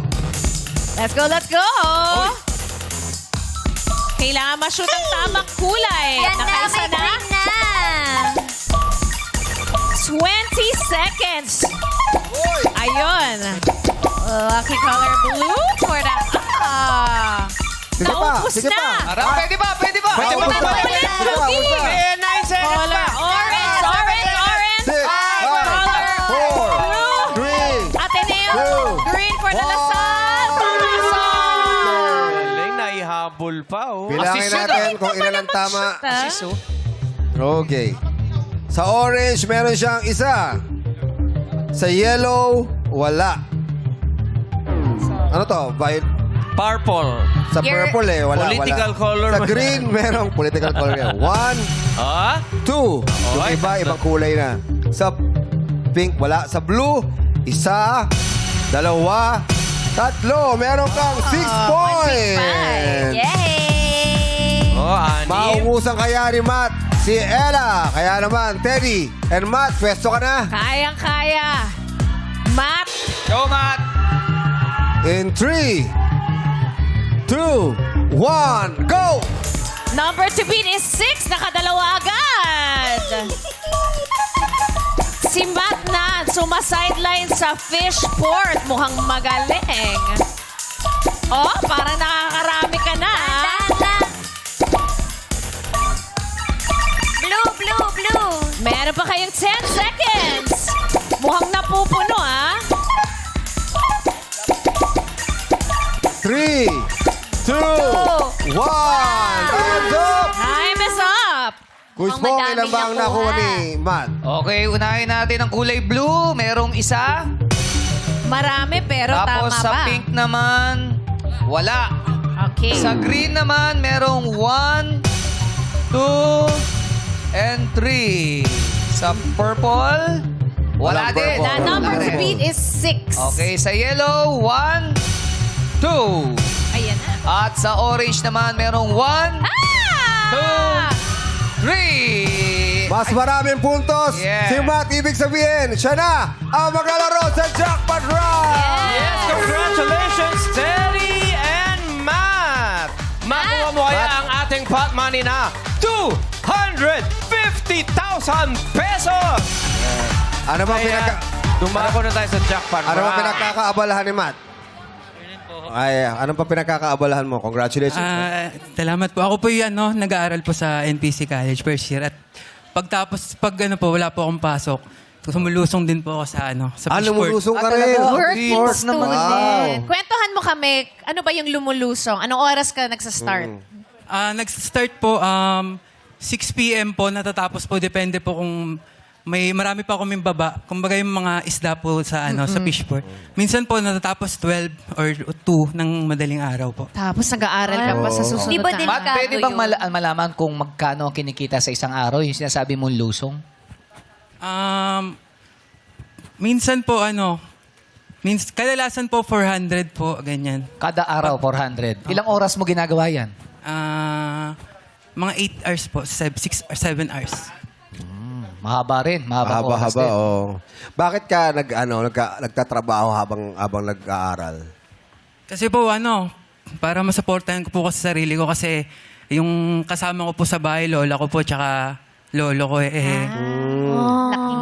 [SPEAKER 11] Let's go, let's go! Kailangan ma-shoot ang tamang kulay.
[SPEAKER 4] Yan na,
[SPEAKER 11] Nakaisa
[SPEAKER 4] may
[SPEAKER 11] na.
[SPEAKER 4] green na!
[SPEAKER 11] 20 seconds. Ayun. Lucky color blue for the...
[SPEAKER 2] Sige pa,
[SPEAKER 11] Naubos
[SPEAKER 2] sige
[SPEAKER 11] na.
[SPEAKER 2] pa.
[SPEAKER 1] Pwede ba? Pwede ba?
[SPEAKER 2] Pwede ba?
[SPEAKER 11] Pwede ba?
[SPEAKER 2] Pwede ba? Pwede ba?
[SPEAKER 10] Eh, 9 seconds
[SPEAKER 11] Color
[SPEAKER 10] pa.
[SPEAKER 11] orange, orange, orange.
[SPEAKER 2] 6, 5, 4, 3,
[SPEAKER 11] Ateneo,
[SPEAKER 2] Two.
[SPEAKER 11] green for the
[SPEAKER 2] One.
[SPEAKER 11] Lasal.
[SPEAKER 10] Galing, naihabol pa, oh.
[SPEAKER 2] Bilangin
[SPEAKER 1] Assist yun,
[SPEAKER 2] natin kung ilan ang tama.
[SPEAKER 1] Assist, oh.
[SPEAKER 2] Okay. Sa orange, meron siyang isa. Sa yellow, wala. Ano to?
[SPEAKER 10] Purple.
[SPEAKER 2] Sa purple eh, wala.
[SPEAKER 10] Political
[SPEAKER 2] wala.
[SPEAKER 10] color
[SPEAKER 2] Sa
[SPEAKER 10] ba
[SPEAKER 2] green, merong political color yan. 1,
[SPEAKER 10] Ah?
[SPEAKER 2] 2. Yung
[SPEAKER 10] Okay.
[SPEAKER 2] iba, ibang kulay na. Sa pink, wala. Sa blue, isa, dalawa, tatlo. Meron kang 6 points.
[SPEAKER 4] Yay!
[SPEAKER 10] Oh, anim.
[SPEAKER 2] Mauubusan kaya ni Matt si Ella. Kaya naman, Teddy and Matt, pwesto ka na.
[SPEAKER 11] Kayang-kaya. Matt,
[SPEAKER 1] Go, Matt!
[SPEAKER 2] In 3, 2, 1, go!
[SPEAKER 11] number to beat is 6. Nakadalawa agad. Si Matt na sumasideline sa Fishport. Mukhang magaling. Oh, parang nakakarami ka na.
[SPEAKER 4] Dahan-dahan. Blue, blue, blue.
[SPEAKER 11] Meron pa kayong 10 seconds. Mukhang napupuno, ah.
[SPEAKER 2] 3, 2, 1. Time's up!
[SPEAKER 11] Time is up.
[SPEAKER 2] Quiz
[SPEAKER 4] Mukhang
[SPEAKER 2] po,
[SPEAKER 4] madaming
[SPEAKER 2] ilan ba ang nakuha ni Matt?
[SPEAKER 1] Okay, unahin natin ang kulay blue. Merong isa.
[SPEAKER 11] Marami pero
[SPEAKER 1] Tapos
[SPEAKER 11] tama
[SPEAKER 1] sa
[SPEAKER 11] ba?
[SPEAKER 1] pink naman, wala.
[SPEAKER 11] Okay.
[SPEAKER 1] Sa green naman, merong 1, 2, and 3. Sa purple, wala
[SPEAKER 2] Walang
[SPEAKER 1] din.
[SPEAKER 2] purple.
[SPEAKER 11] The number
[SPEAKER 1] Wala
[SPEAKER 11] to
[SPEAKER 1] rin.
[SPEAKER 11] beat is 6.
[SPEAKER 1] Okay, sa yellow, 1, 2.
[SPEAKER 11] Ayan na.
[SPEAKER 1] At sa orange naman, merong 1,
[SPEAKER 11] Ah!
[SPEAKER 1] 3.
[SPEAKER 2] Mas maraming puntos.
[SPEAKER 1] Yeah.
[SPEAKER 2] Si Matt, ibig sabihin, siya na ang maglalaro sa Jackpot Round!
[SPEAKER 10] Yes, congratulations, Terry and Matt! Makuha mo kaya ang ating pot money na 250,000 pesos!
[SPEAKER 2] Ano ba
[SPEAKER 10] Dumako na tayo sa jackpot.
[SPEAKER 2] ano ba pinagkakaabalahan ni Matt? Ay, ano pa pinagkakaabalahan mo? Congratulations.
[SPEAKER 3] Salamat po. Ako po yung nag-aaral po sa NPC College first year. At pagtapos, wala po akong pasok, sumulusong din po ako sa sa Fishport.
[SPEAKER 2] Lumusong ka rin.
[SPEAKER 11] Working student.
[SPEAKER 2] Wow.
[SPEAKER 11] Kwentuhan mo kami, ano ba yung lumulusong? Anong oras ka nagsa-start?
[SPEAKER 3] Nag-start po 6 p.m. po, natatapos po. Depende po kung marami pa kaming baba. Kumbaga yung mga isda po sa sa Fishport. Minsan po natatapos 12 or 2 ng madaling araw po.
[SPEAKER 11] Tapos nag-aaral ka pa sa susunod
[SPEAKER 4] Di ba
[SPEAKER 11] na
[SPEAKER 4] delikado
[SPEAKER 1] Matt, pwede bang
[SPEAKER 4] yun?
[SPEAKER 1] malaman kung magkano ang kinikita sa isang araw? Yung sinasabi mong lusong?
[SPEAKER 3] Minsan po kadalasan po 400 po, ganyan.
[SPEAKER 1] Kada araw, 400. Ilang oras mo ginagawa yan?
[SPEAKER 3] Mga 8 hours po, 6 or 7 hours.
[SPEAKER 1] Mahaba rin. Mahaba oras
[SPEAKER 2] Haba-haba,
[SPEAKER 1] din.
[SPEAKER 2] oh. Bakit ka nagtatrabaho habang nag-aaral?
[SPEAKER 3] Kasi po para masuportahan ko po kasi sarili ko kasi yung kasama ko po sa bahay, lola ko po, tsaka lolo ko
[SPEAKER 11] Laking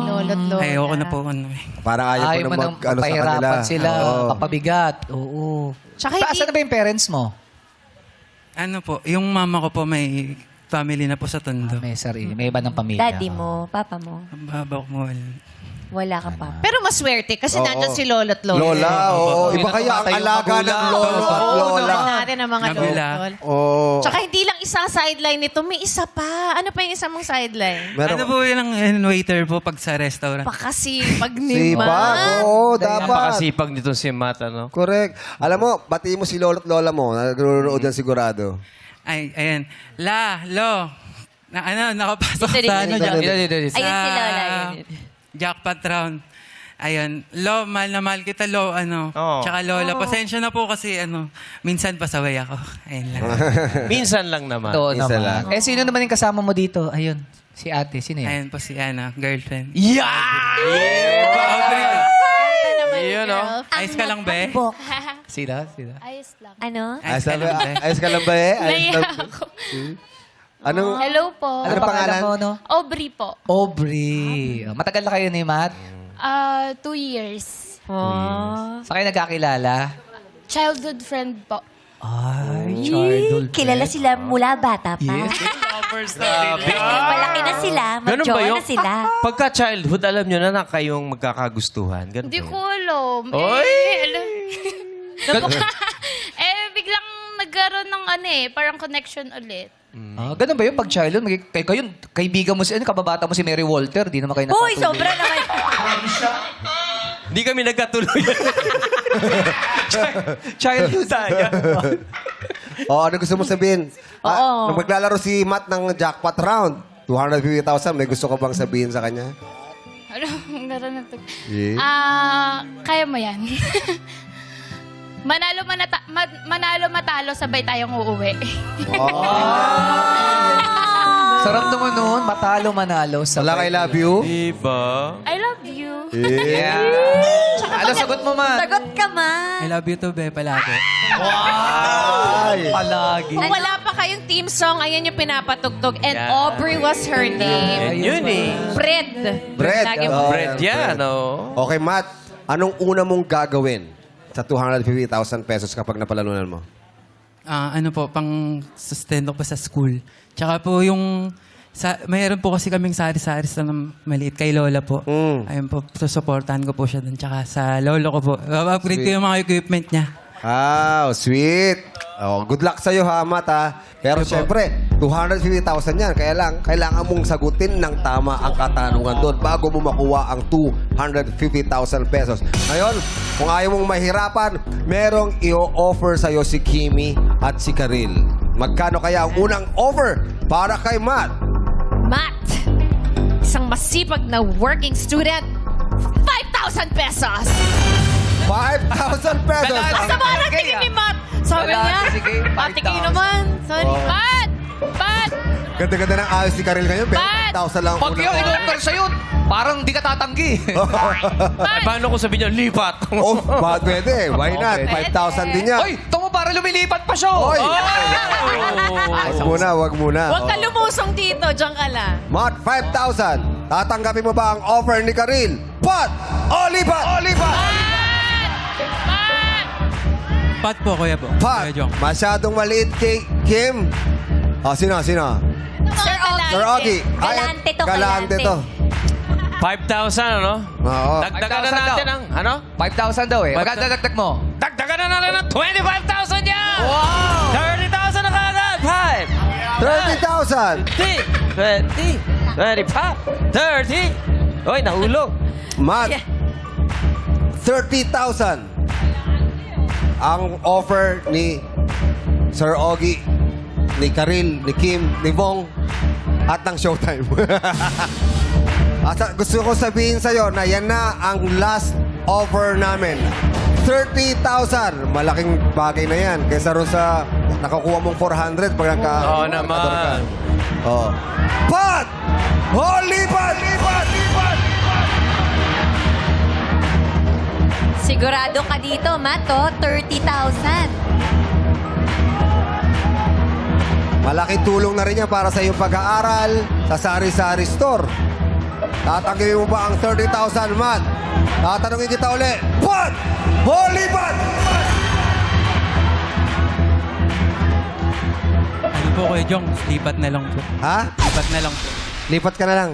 [SPEAKER 11] lolo't lola.
[SPEAKER 3] ayoko na po
[SPEAKER 2] Parang ayaw
[SPEAKER 1] Ayaw
[SPEAKER 2] ko
[SPEAKER 1] mo
[SPEAKER 2] na
[SPEAKER 1] nang
[SPEAKER 2] sa kanila.
[SPEAKER 1] papahirapan sila,
[SPEAKER 2] Oo.
[SPEAKER 1] papabigat. Oo.
[SPEAKER 11] Tsaka
[SPEAKER 1] Asan na ba yung parents mo?
[SPEAKER 3] yung mama ko po may family na po sa Tondo.
[SPEAKER 1] May sarili. May iba ng pamilya.
[SPEAKER 4] Daddy mo, papa mo.
[SPEAKER 3] Ang baba ko mo.
[SPEAKER 4] Wala ka pa.
[SPEAKER 11] Pero maswerte kasi
[SPEAKER 2] Oo.
[SPEAKER 11] nandyan si lolo't lola.
[SPEAKER 2] Lola, oo.
[SPEAKER 1] Hindi
[SPEAKER 2] Iba
[SPEAKER 1] na
[SPEAKER 2] kaya ang
[SPEAKER 1] tumatay yung
[SPEAKER 2] alaga ng
[SPEAKER 1] magulang.
[SPEAKER 2] lolo at
[SPEAKER 1] Oo,
[SPEAKER 2] lola.
[SPEAKER 11] Tingnan natin ang mga
[SPEAKER 3] Nabila.
[SPEAKER 11] lolo.
[SPEAKER 2] Oo.
[SPEAKER 11] Tsaka hindi lang isa sideline nito, may isa pa. Ano pa yung isa mong sideline?
[SPEAKER 2] Meron.
[SPEAKER 3] Ano po yun ang waiter po pag sa restaurant?
[SPEAKER 11] Pakasipag ni
[SPEAKER 2] Sipag.
[SPEAKER 11] Ma.
[SPEAKER 2] Oo, dapat.
[SPEAKER 10] Napakasipag nito si Matt, ano?
[SPEAKER 2] Correct. Alam mo, batiin mo si lolo at lola mo. Nanonood yan sigurado.
[SPEAKER 3] Ay, ayan. Lo. Nakapasok
[SPEAKER 4] Dito,
[SPEAKER 3] sa
[SPEAKER 4] dito,
[SPEAKER 1] Dito.
[SPEAKER 4] Ayun si Lola. Yun.
[SPEAKER 3] Jackpot round. Ayun. Lo, mahal na mahal kita, Lo.
[SPEAKER 10] Oo.
[SPEAKER 3] Tsaka Lola, pasensya na po kasi minsan pasaway ako. Ayun lang.
[SPEAKER 10] Minsan lang naman.
[SPEAKER 1] Ito
[SPEAKER 2] Isa
[SPEAKER 1] naman.
[SPEAKER 2] lang.
[SPEAKER 1] Eh, sino naman yung kasama mo dito? Ayun. Si ate. Sino yan?
[SPEAKER 3] Ayun po si girlfriend.
[SPEAKER 10] Yun, no?
[SPEAKER 3] Ayos ka lang, be?
[SPEAKER 1] Sino?
[SPEAKER 6] Ayos lang.
[SPEAKER 4] Ano?
[SPEAKER 3] Ayos ka lang, be?
[SPEAKER 2] Ayos ka lang ba eh?
[SPEAKER 6] Naiya ako.
[SPEAKER 2] Anong,
[SPEAKER 6] Hello po.
[SPEAKER 2] Ano pangalan?
[SPEAKER 1] mo, no?
[SPEAKER 6] Aubrey po.
[SPEAKER 1] Aubrey. Matagal na kayo ni Matt?
[SPEAKER 6] 2 years.
[SPEAKER 1] Sa kayo nagkakilala?
[SPEAKER 6] Childhood friend po.
[SPEAKER 1] Ay, childhood.
[SPEAKER 4] Kilala sila mula bata pa.
[SPEAKER 1] Yes.
[SPEAKER 4] Malaki na sila.
[SPEAKER 10] Ganun ba
[SPEAKER 4] Mag-jowa
[SPEAKER 10] yun?
[SPEAKER 4] na sila.
[SPEAKER 10] Pagka childhood, alam nyo na kayong magkakagustuhan. Ganun
[SPEAKER 6] Hindi
[SPEAKER 10] ba
[SPEAKER 6] ko
[SPEAKER 10] yun?
[SPEAKER 6] alam.
[SPEAKER 10] Oy!
[SPEAKER 6] Biglang nagkaroon ng parang connection ulit.
[SPEAKER 1] Ganun ba yun? Pag childhood, kaibigan mo kababata mo si Mary Walter, di naman kayo
[SPEAKER 4] Uy,
[SPEAKER 1] nakatuloy.
[SPEAKER 4] sobra naman.
[SPEAKER 10] Hindi kami nagkatuloy.
[SPEAKER 1] Childhood tayo.
[SPEAKER 2] ano gusto mo sabihin?
[SPEAKER 4] Oo.
[SPEAKER 2] Nung maglalaro si Matt ng jackpot round, 250,000, may gusto ka bang sabihin sa kanya?
[SPEAKER 6] Ano? Meron na to.
[SPEAKER 2] Yeah.
[SPEAKER 6] Kaya mo yan. Manalo matalo, sabay tayong uuwi.
[SPEAKER 1] Sarap naman noon. Matalo, manalo.
[SPEAKER 2] Wala I love you?
[SPEAKER 10] Diba?
[SPEAKER 6] I love you.
[SPEAKER 1] Yeah. Ano, sagot mo, man?
[SPEAKER 4] Sagot ka man.
[SPEAKER 3] I love you too, be, palagi.
[SPEAKER 1] Wow! Palagi.
[SPEAKER 11] Kung wala pa yung team song, ayan yung pinapatugtog. And
[SPEAKER 10] Yan.
[SPEAKER 11] Aubrey was her name.
[SPEAKER 10] Yun eh.
[SPEAKER 11] Bread.
[SPEAKER 2] Bread.
[SPEAKER 11] Lagi
[SPEAKER 2] Oh,
[SPEAKER 10] Bread yan,
[SPEAKER 2] Okay, Matt. Anong una mong gagawin sa 250,000 pesos kapag napalanunan mo?
[SPEAKER 3] Ano po, pang sustento po sa school. Tsaka po yung, mayroon po kasi kaming sari-sari sa maliit kay Lola po. Ayun po, susuportahan ko po siya dun. Tsaka sa lolo ko po. Upgrade ko yung mga equipment niya.
[SPEAKER 2] Wow, sweet. Oh, good luck sa'yo ha, Matt ha. Pero syempre, 250,000 yan. Kailangan mong sagutin ng tama ang katanungan doon bago mo makuha ang 250,000 pesos. Ngayon, kung ayaw mong mahirapan, merong i-offer sa'yo si Kimi at si Karil. Magkano kaya ang unang offer para kay Matt?
[SPEAKER 11] Matt, isang masipag na working student, 5,000 pesos.
[SPEAKER 2] 5,000 pesos.
[SPEAKER 11] Ang sama ng tingin ni Matt. Sabi
[SPEAKER 1] Wala,
[SPEAKER 11] niya,
[SPEAKER 1] sige,
[SPEAKER 11] patingin
[SPEAKER 1] 5,000.
[SPEAKER 11] naman. Sorry.
[SPEAKER 2] Oh.
[SPEAKER 11] Matt! Matt!
[SPEAKER 2] Ganda-ganda ng ayos ni Karil ngayon. Pero
[SPEAKER 11] Matt!
[SPEAKER 2] 5,000 lang ang
[SPEAKER 1] Pag
[SPEAKER 2] unang
[SPEAKER 1] yung
[SPEAKER 2] offer.
[SPEAKER 1] in-offer sa'yo, parang di ka tatanggi.
[SPEAKER 10] Ay, paano kung sabihin niyo, lipat?
[SPEAKER 2] Oh, pwede. Why not?
[SPEAKER 1] Okay.
[SPEAKER 2] 5,000 din yan.
[SPEAKER 1] Oy, tomo para lumilipat pa siya.
[SPEAKER 2] Oy!
[SPEAKER 10] Oh!
[SPEAKER 2] Wag muna.
[SPEAKER 11] Huwag ka lumusong dito. Diyan ka lang.
[SPEAKER 2] Matt, 5,000. Tatanggapin mo ba ang offer ni Karil? Pat! Olipat! Olipat!
[SPEAKER 3] Pat po, kuya po.
[SPEAKER 2] Pat!
[SPEAKER 3] Kuya Jong.
[SPEAKER 2] Masyadong maliit kay Kim. Sino?
[SPEAKER 4] Sir Ogie.
[SPEAKER 2] Sir Ogie.
[SPEAKER 4] Galante to,
[SPEAKER 2] Galante
[SPEAKER 4] galante.
[SPEAKER 2] to.
[SPEAKER 10] 5,000, ano?
[SPEAKER 2] Oo.
[SPEAKER 10] Dagdagan na
[SPEAKER 1] 5,000
[SPEAKER 10] natin
[SPEAKER 1] daw.
[SPEAKER 10] ang, ano?
[SPEAKER 1] 5,000 daw eh.
[SPEAKER 10] 5,000.
[SPEAKER 1] Magdadagdag mo.
[SPEAKER 10] Dagdagan na natin ng 25,000 yan!
[SPEAKER 1] Wow!
[SPEAKER 10] 30,000 na kagad! 5!
[SPEAKER 2] 30,000.
[SPEAKER 10] 20, 25, 30. Oy, nahulog.
[SPEAKER 2] Matt, 30,000. Ang offer ni Sir Ogie, ni Karil, ni Kim, ni Bong, at ng Showtime. Gusto ko sabihin sa'yo na yan na ang last offer namin. 30,000. Malaking bagay na yan. Kaysa rin sa nakakuha mong 400 pag nagka...
[SPEAKER 10] Oo naman.
[SPEAKER 2] Oh. Pat! Oh, lipat! Lipat! Lipat!
[SPEAKER 4] Sigurado ka dito, Matt, oh. 30,000.
[SPEAKER 2] Malaking tulong na rin yan para sa iyong pag-aaral sa Sari-Sari Store. Tatanggihin mo ba ang 30,000, Matt? Tatanungin kita uli. Pat! Holy Pat!
[SPEAKER 3] Ano po, Kuya Jong? Lipat na lang po.
[SPEAKER 2] Ha?
[SPEAKER 3] Lipat na lang po.
[SPEAKER 2] Lipat ka na lang.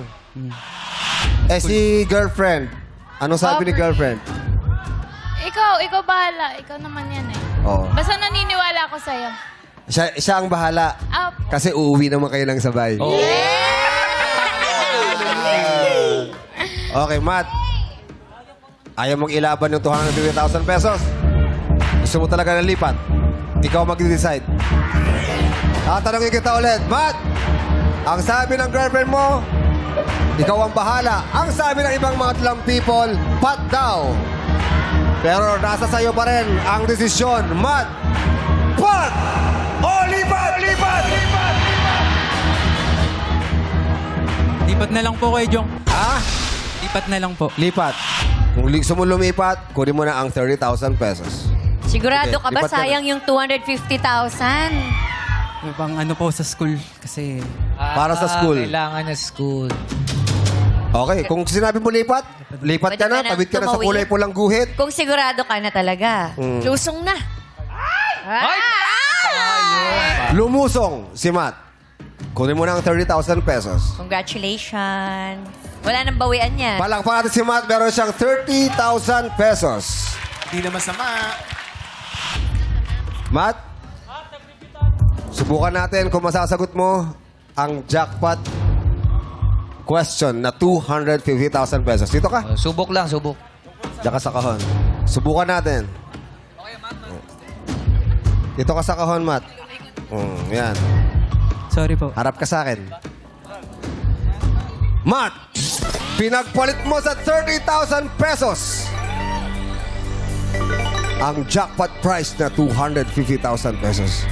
[SPEAKER 2] Si girlfriend. Anong sabi ni girlfriend?
[SPEAKER 6] Ikaw bahala. Ikaw naman yan eh.
[SPEAKER 2] Oo.
[SPEAKER 6] Basta naniniwala ako sa'yo.
[SPEAKER 2] Siya ang bahala. Kasi uuwi naman kayo ng sabay. Okay, Matt. Ayaw mong ilaban yung 250,000 pesos. Gusto mo talaga na lipat. Ikaw mag-decide. Tatanungin kita ulit. Matt, ang sabi ng girlfriend mo, ikaw ang bahala. Ang sabi ng ibang mga tlang people, Pat daw. Pero nasa sayo pa rin ang desisyon. Matt, Pat! O lipat! Lipat! Lipat!
[SPEAKER 3] Lipat na lang po, Kuya Jong.
[SPEAKER 2] Ha?
[SPEAKER 3] Lipat na lang po.
[SPEAKER 2] Lipat. Kung gusto mo lumipat, kunin mo na ang 30,000 pesos.
[SPEAKER 4] Sigurado
[SPEAKER 2] Okay,
[SPEAKER 4] ka ba
[SPEAKER 2] lipat ka na.
[SPEAKER 4] sayang yung 250,000?
[SPEAKER 3] Pang ano po sa school. Kasi
[SPEAKER 2] Para sa school.
[SPEAKER 1] Kailangan na school.
[SPEAKER 2] Okay, kung sinabi mo lipat, lipat ka
[SPEAKER 4] Pwede
[SPEAKER 2] na,
[SPEAKER 4] ka na
[SPEAKER 2] tawid ka na sa
[SPEAKER 4] tumawid.
[SPEAKER 2] kulay pulang guhit.
[SPEAKER 4] Kung sigurado ka na talaga.
[SPEAKER 11] Lusong na.
[SPEAKER 2] Lumusong si Matt. Kunin mo na ang 30,000 pesos.
[SPEAKER 4] Congratulations. Wala nang bawian yan.
[SPEAKER 2] Palakpakan natin si Matt, meron siyang 30,000 pesos.
[SPEAKER 12] Hindi na masama.
[SPEAKER 2] Matt, subukan natin kung masasagot mo ang jackpot question na 250,000 pesos. Dito ka.
[SPEAKER 1] Subok lang, subok.
[SPEAKER 2] Diyan ka sa kahon. Subukan natin. Dito ka sa kahon, Matt. Yan.
[SPEAKER 3] sorry po.
[SPEAKER 2] Harap ka sa akin. Matt, pinagpalit mo sa 30,000 pesos ang jackpot prize na 250,000 pesos.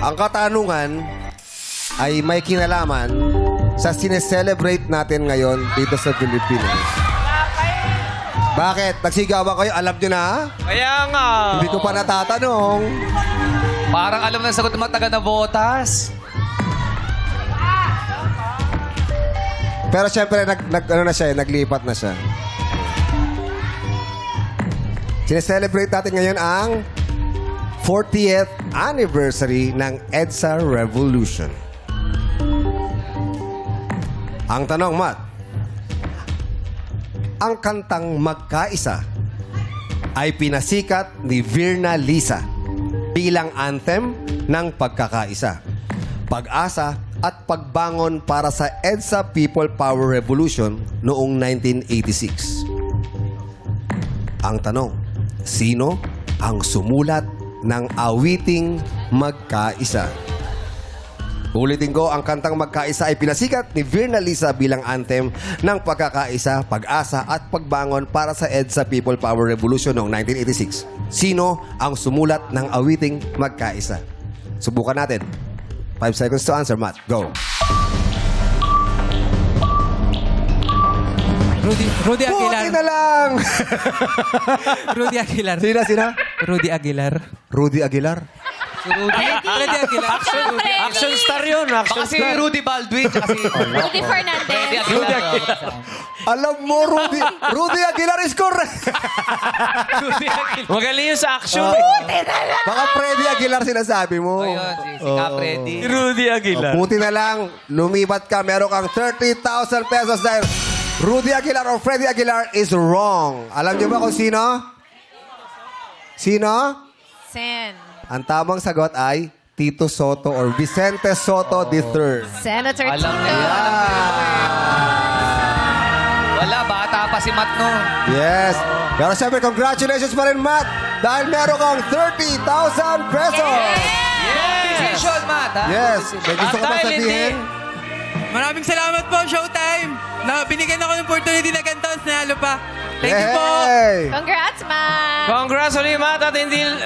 [SPEAKER 2] Ang katanungan ay may kinalaman sa sineselebrate natin ngayon dito sa Pilipinas. Bakit? Nagsigawan kayo? Alam nyo na?
[SPEAKER 10] Kaya nga.
[SPEAKER 2] Hindi ko pa natatanong.
[SPEAKER 1] Parang alam na sagot ng mga taga na botas.
[SPEAKER 2] Pero syempre, naglipat na siya. Sineselebrate natin ngayon ang 40th anniversary ng EDSA Revolution. Ang tanong, Matt, ang kantang Magkaisa ay pinasikat ni Virna Lisa bilang anthem ng pagkakaisa, pag-asa at pagbangon para sa EDSA People Power Revolution noong 1986. Ang tanong, sino ang sumulat ng awiting Magkaisa? Ulitin ko, ang kantang Magkaisa ay pinasikat ni Virna Lisa bilang anthem ng pagkakaisa, pag-asa at pagbangon para sa EDSA People Power Revolution noong 1986. Sino ang sumulat ng awiting Magkaisa? Subukan natin. 5 seconds to answer, Matt. Go.
[SPEAKER 3] Rudy Aguilar.
[SPEAKER 2] Buti na lang!
[SPEAKER 3] Rudy Aguilar.
[SPEAKER 2] Sina?
[SPEAKER 3] Rudy Aguilar.
[SPEAKER 2] Rudy Aguilar?
[SPEAKER 3] Rudy Aguilar.
[SPEAKER 10] Action star yun. Action
[SPEAKER 1] Baka si
[SPEAKER 10] star.
[SPEAKER 1] Rudy Baldwin tsaka si
[SPEAKER 4] Rudy Fernandez.
[SPEAKER 1] Rudy Aguilar.
[SPEAKER 2] Alam mo, Rudy Aguilar is correct.
[SPEAKER 10] Magaling yun sa action.
[SPEAKER 2] Baka Freddy Aguilar sinasabi mo.
[SPEAKER 1] Ayun, si Capreddy.
[SPEAKER 10] Rudy Aguilar.
[SPEAKER 2] Buti na lang, lumipat ka. Meron kang 30,000 pesos dahil Rudy Aguilar or Freddy Aguilar is wrong. Alam niyo ba kung sino? Sino?
[SPEAKER 11] Sen.
[SPEAKER 2] Ang tamang sagot ay Tito Soto or Vicente Soto III.
[SPEAKER 11] Senator
[SPEAKER 1] Alam
[SPEAKER 11] Tito.
[SPEAKER 1] niya. Wala, bata pa si Matt no.
[SPEAKER 2] Yes. Pero siyempre, congratulations pa rin, Matt. Dahil meron kang 30,000 pesos.
[SPEAKER 1] Decision, Matt, ha?
[SPEAKER 2] Yes. May gusto ko
[SPEAKER 10] At
[SPEAKER 2] ba
[SPEAKER 10] dahil
[SPEAKER 2] sabihin?
[SPEAKER 3] Maraming salamat po, Showtime. Na binigyan ako ng opportunity na ganito, nanalo pa. Thank you po.
[SPEAKER 2] Yay!
[SPEAKER 11] Congrats, man.
[SPEAKER 10] Congrats ulit, Matt. At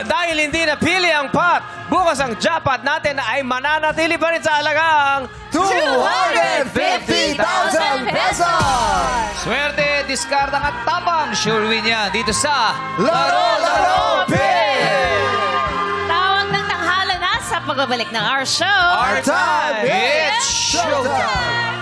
[SPEAKER 10] dahil hindi napili ang pot, bukas ang jackpot natin ay mananatili pa rin sa halagang
[SPEAKER 2] 250,000 pesos!
[SPEAKER 1] Swerte, diskartang at tapang. Sure win yan dito sa
[SPEAKER 2] Laro Pin!
[SPEAKER 11] Tawag ng tanghala na sa pagbabalik ng our show.
[SPEAKER 2] Our time!
[SPEAKER 1] It's
[SPEAKER 2] Showtime!